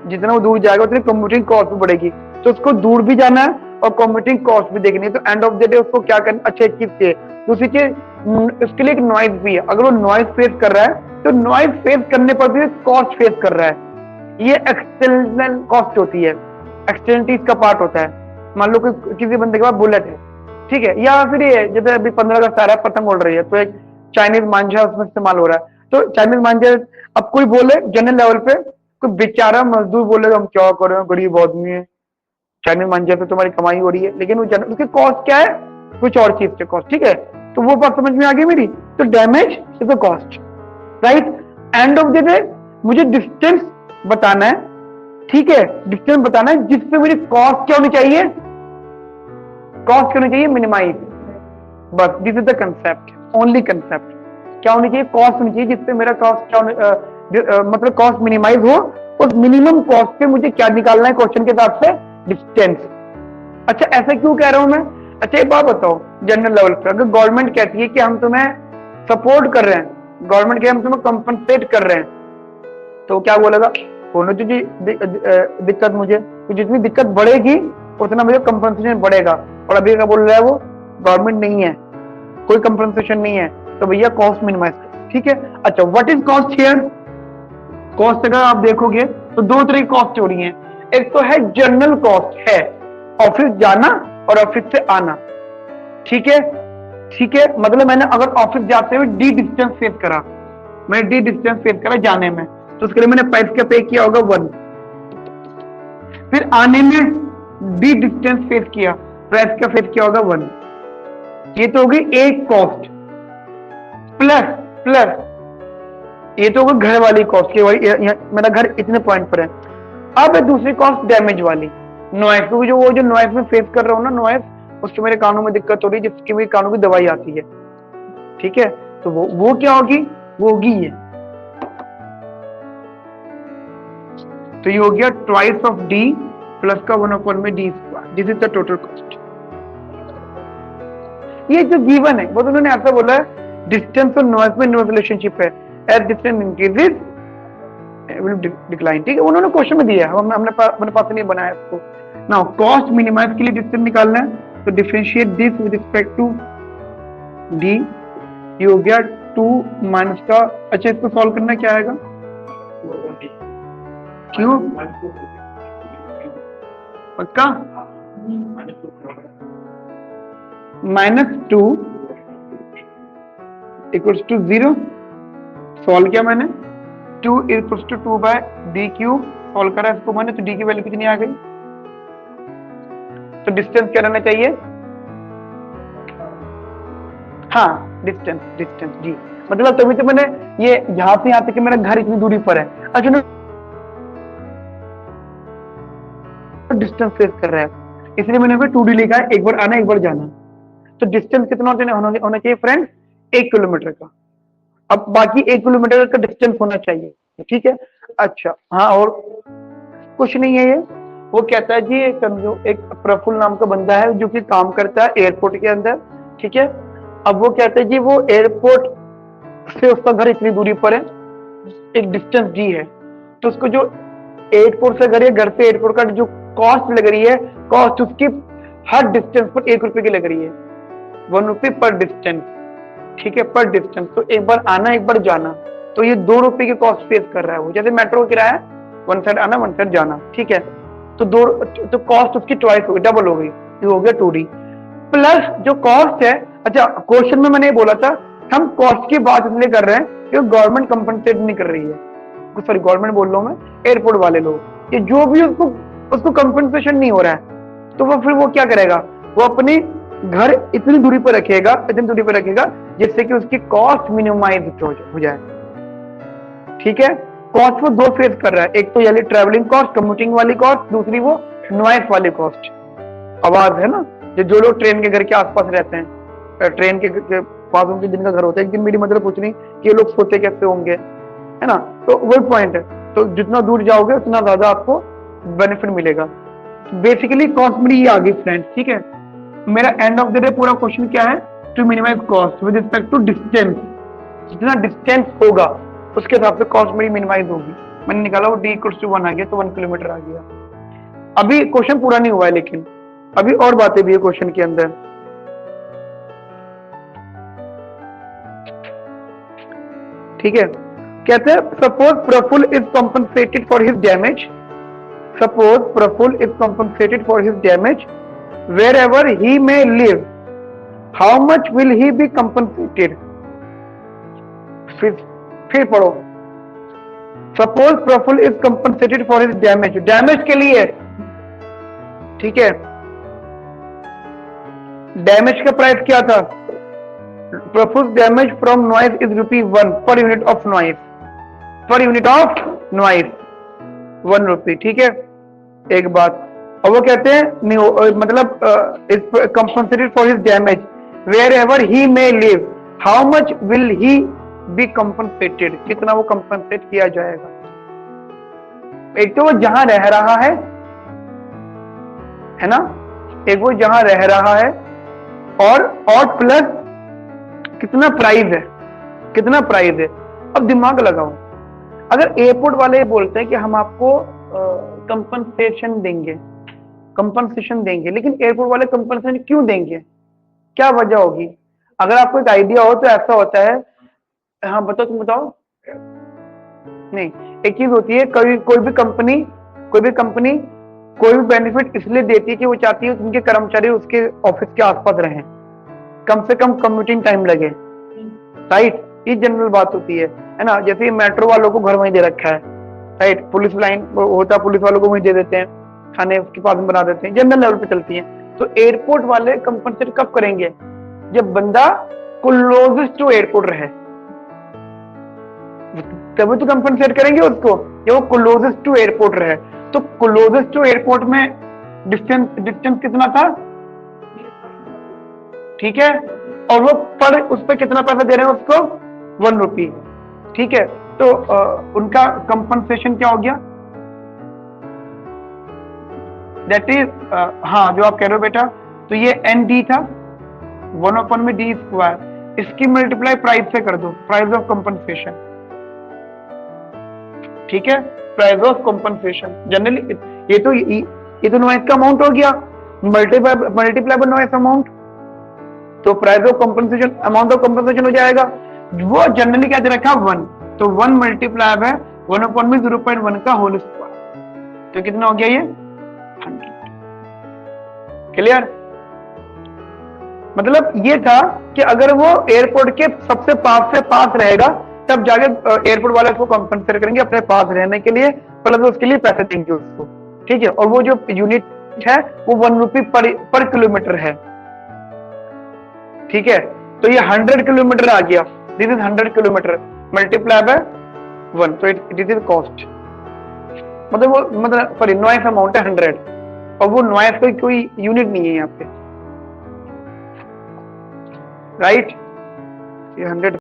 जितना वो दूर जाएगा उतनी कम्यूटिंग कॉस्ट भी बढ़ेगी, तो उसको दूर भी जाना है और कम्यूटिंग कॉस्ट भी देखनी है। तो एंड ऑफ द डे उसको क्या करना, अच्छा एक चीज चाहिए, दूसरी चीज उसके लिए एक नॉइज भी है। अगर वो नॉइज फेस कर रहा है तो नॉइज फेस करने पर भी कॉस्ट फेस कर रहा है, ये एक्सटर्नल कॉस्ट होती है, एक्सटर्नलिटीज का पार्ट होता है। मान लो किसी बंदे के पास बुलेट है, ठीक है, या फिर ये जैसे अभी 15 अगस्त आ रहा है, पतंग उड़ रही है, तो एक चाइनीज मांझा उसमें इस्तेमाल हो रहा है, तो चाइनीज मांझा, अब कोई बोले जनरल लेवल पे, कोई बेचारा मजदूर बोलेगा हम क्या कर रहे हैं, गरीब आदमी है, चाइनीज मांझा पे तुम्हारी कमाई हो रही है, लेकिन वो उसकी कॉस्ट क्या है, कुछ और चीज से कॉस्ट, ठीक है। तो वो बात समझ में आ गई मेरी। तो damage is the cost, right. And of the day मुझे डिस्टेंस बताना है, ठीक है, डिस्टेंस बताना है जिसपे मेरी कॉस्ट क्या होनी चाहिए, कॉस्ट क्या होनी चाहिए, मिनिमाइज, बस this is the concept, only concept. क्या होनी चाहिए, कॉस्ट होनी चाहिए जिसपे मेरा कॉस्ट क्या मतलब कॉस्ट मिनिमाइज हो। उस मिनिमम कॉस्ट पे मुझे क्या निकालना है क्वेश्चन के हिसाब से, डिस्टेंस। अच्छा ऐसा क्यों कह रहा हूं मैं, अच्छा एक बात बताओ, जनरल लेवल पे अगर गवर्नमेंट कहती है कि हम तुम्हें सपोर्ट कर रहे हैं, गवर्नमेंट कहे हम तुम्हें कंपनसेट कर रहे हैं, तो क्या बोलेगा, होने दीजिए दिक्कत मुझे, तो जितनी दिक्कत बढ़ेगी उतना मुझे कंपनसेशन बढ़ेगा। और अभी क्या बोल रहा है वो, गवर्नमेंट नहीं है, कोई कंपनसेशन नहीं है, तो भैया कॉस्ट मिनिमाइज, ठीक है। अच्छा what is cost here, cost अगर आप देखोगे तो दो तरह की कॉस्ट हो रही है। एक तो है जनरल कॉस्ट, है ऑफिस जाना और ऑफिस से आना, ठीक है, ठीक है, मतलब मैंने अगर ऑफिस जाते हुए डी डिस्टेंस फेस करा, मैं डी डिस्टेंस फेस करा जाने में, तो उसके लिए मैंने प्राइस का पे किया होगा 1, फिर आने में डी डिस्टेंस फेस किया, प्राइस का फेस किया होगा 1, ये तो होगी एक कॉस्ट, प्लस ये तो होगी घर वाली कॉस्ट की, मेरा घर इतने पॉइंट पर है। अब है दूसरी कॉस्ट डैमेज वाली, नॉइस, क्योंकि वो जो नॉइस में फेस कर रहा हूं ना, नॉइस, उससे मेरे कानों में दिक्कत हो रही है, जिसकी मेरी कानों की दवाई आती है, ठीक है। तो वो क्या होगी, वो होगी ये, तो ये हो गया ट्वाइस ऑफ डी प्लस का 1/4 में D square, this is the total cost. ये जो गिवन है वो तो उन्होंने ऐसा बोला है, डिस्टेंस और नॉइस में नो रिलेशनशिप है, as distance increases will decline, ठीक है, उन्होंने क्वेश्चन में दिया है, हमने अपने पास नहीं बनाया इसको। नाउ कॉस्ट मिनिमाइज के लिए डिस्टेंस निकालना है, तो differentiate this with respect to D, ये हो गया 2 माइनस का, अच्छा इसको सॉल्व करना क्या आएगा, क्यों पक्का, -2 इक्वल्स टू 0, सॉल्व किया मैंने, 2 equals to 2 by D cube, solve करा इसको मैंने, तो डी की वैल्यू कितनी आ गई, तो डिस्टेंस क्या रहना चाहिए, हाँ डिस्टेंस जी, मतलब तभी तो मैंने ये यहां से यहां तक कि मेरा घर इतनी दूरी पर है, अच्छा ना डिस्टेंस फेस कर रहा है, इसलिए मैंने 2D लिखा है, एक बार आना एक बार जाना, तो डिस्टेंस कितना होना चाहिए फ्रेंड, 1 किलोमीटर का, अब बाकी 1 किलोमीटर का डिस्टेंस होना चाहिए, ठीक है। अच्छा हाँ, और कुछ नहीं है ये, वो कहता है जी समझो एक प्रफुल्ल नाम का बंदा है जो कि काम करता है एयरपोर्ट के अंदर, ठीक है, अब वो कहते हैं जी वो एयरपोर्ट से उसका घर इतनी दूरी पर है, एक डिस्टेंस डी है, तो उसको जो एयरपोर्ट से घर से एयरपोर्ट का जो कॉस्ट लग रही है, कॉस्ट उसकी हर डिस्टेंस पर 1 रुपए की लग रही है, 1 रुपए पर डिस्टेंस, ठीक है, पर डिस्टेंस, तो एक बार आना एक बार जाना, तो ये 2 रुपए की कॉस्ट फेस कर रहा है वो, जैसे मेट्रो का किराया 1 साइड आना 1 साइड जाना, ठीक है, तो कॉस्ट उसकी ट्वाइस हो गई, डबल हो गई, ये हो गया 2D प्लस जो कॉस्ट है। अच्छा क्वेश्चन में मैंने ये बोला था हम कॉस्ट की बात इसलिए कर रहे हैं क्योंकि गवर्नमेंट कंपनसेट नहीं कर रही है, सॉरी गवर्नमेंट बोल रहा हूं मैं, एयरपोर्ट वाले लोग, ये जो भी उसको कंपनसेशन नहीं हो रहा है, तो वो फिर वो क्या करेगा, वो अपनी घर इतनी दूरी पर रखेगा जिससे कि उसकी कॉस्ट मिनिमाइज हो जाए, ठीक है। कॉस्ट वो 2 फेस कर रहा है, एक तो यानी ट्रैवलिंग कॉस्ट, कम्यूटिंग वाली कॉस्ट, दूसरी वो नॉइस वाली कॉस्ट, आवाज है ना, जो लोग ट्रेन के घर के आसपास रहते हैं, ट्रेन के पास उनके जिनका घर होता है, एक दिन मेरी मदर पूछ रही कि ये लोग सोते कैसे होंगे, है ना, तो वही पॉइंट है, तो जितना दूर जाओगे उतना ज्यादा आपको बेनिफिट मिलेगा। बेसिकली कॉस्ट मेरी ये आ गई फ्रेंड्स, ठीक है, मेरा एंड ऑफ द डे पूरा क्वेश्चन क्या है, to minimise cost with respect to distance, जितना डिस्टेंस होगा उसके हिसाब से कॉस्ट मेरी मिनिमाइज होगी, मैंने निकाला वो d = 1 आ गया, तो 1 किलोमीटर आ गया। अभी क्वेश्चन पूरा नहीं हुआ है, लेकिन अभी और बातें भी है क्वेश्चन के अंदर, ठीक है। कहते हैं suppose Prafull is compensated for his damage, suppose Prafull is compensated for his damage wherever he may live, how much will he be compensated? फिर पढ़ो, suppose Prafull is compensated for his damage के लिए, ठीक है, डैमेज का प्राइस क्या था, Prafull damage from noise is ₹1 per unit of noise, per unit of noise 1 rupee, ठीक है, एक बात। और वो कहते हैं नहीं, मतलब is compensated for his damage wherever he may live, how much will he be compensated, कितना वो कंपनसेट किया जाएगा। एक तो वो जहां रह रहा है ना, एक वो जहां रह रहा है, और प्लस कितना प्राइस है, अब दिमाग लगाओ, अगर एयरपोर्ट वाले बोलते हैं कि हम आपको कंपनसेशन देंगे, लेकिन एयरपोर्ट वाले कंपनसेशन क्यों देंगे, क्या वजह होगी, अगर आपको एक आइडिया हो तो ऐसा होता है, हाँ बताओ, तुम बताओ, नहीं एक चीज होती है, कोई भी कंपनी कोई भी बेनिफिट इसलिए देती है कि वो चाहती है उनके कर्मचारी उसके ऑफिस के आसपास रहें, कम से कम कम्यूटिंग टाइम लगे, राइट, ये जनरल बात होती है ना, जैसे मेट्रो वालों को घर वहीं दे रखा है, राइट, पुलिस लाइन होता है, पुलिस वालों को वहीं दे देते हैं, खाने उसके पास में बना देते हैं, जनरल लेवल पे चलती है। तो एयरपोर्ट वाले कंपनसेट कब करेंगे, जब बंदा क्लोजेस्ट टू एयरपोर्ट रहे, तभी तो कंपनसेट करेंगे उसको, जब वो क्लोजेस्ट टू एयरपोर्ट रहे। तो क्लोजेस्ट टू एयरपोर्ट में डिस्टेंस कितना था, ठीक है, और वो पर उस पर कितना पैसा दे रहे हैं उसको, 1 रुपी, ठीक है, तो उनका कंपनसेशन क्या हो गया, दैट इज हाँ जो आप कह रहे हो बेटा, तो ये ND था 1/d², इसकी मल्टीप्लाई प्राइस से कर दो, प्राइस ऑफ कंपनसेशन, ठीक है, प्राइस ऑफ कॉम्पनसेशन जनरली ये तो नॉइस का अमाउंट हो गया, मल्टीप्लाई बाय नॉइस अमाउंट, तो price of compensation amount of compensation हो जाएगा, वो जनरली क्या दे रखा 1, तो 1 मल्टीप्लाई बाय 1/0.1 का होल स्क्वायर, तो कितना हो गया ये 100। क्लियर? मतलब ये था कि अगर वो एयरपोर्ट के सबसे पास से पास रहेगा तब जाके एयरपोर्ट वाले उसको कॉम्पनसेट करेंगे अपने पास रहने के लिए, प्लस उसके लिए पैसे देंगे उसको, ठीक है। और वो जो यूनिट है वो 1 रुपी पर किलोमीटर है, ठीक है। तो ये 100 किलोमीटर आ गया, this is 100 kilometre multiply by 1, तो दिस इज कॉस्ट, मतलब सॉरी नॉइस अमाउंट है 100, और वो नॉइस कोई यूनिट नहीं है यहाँ पे, राइट। ये 100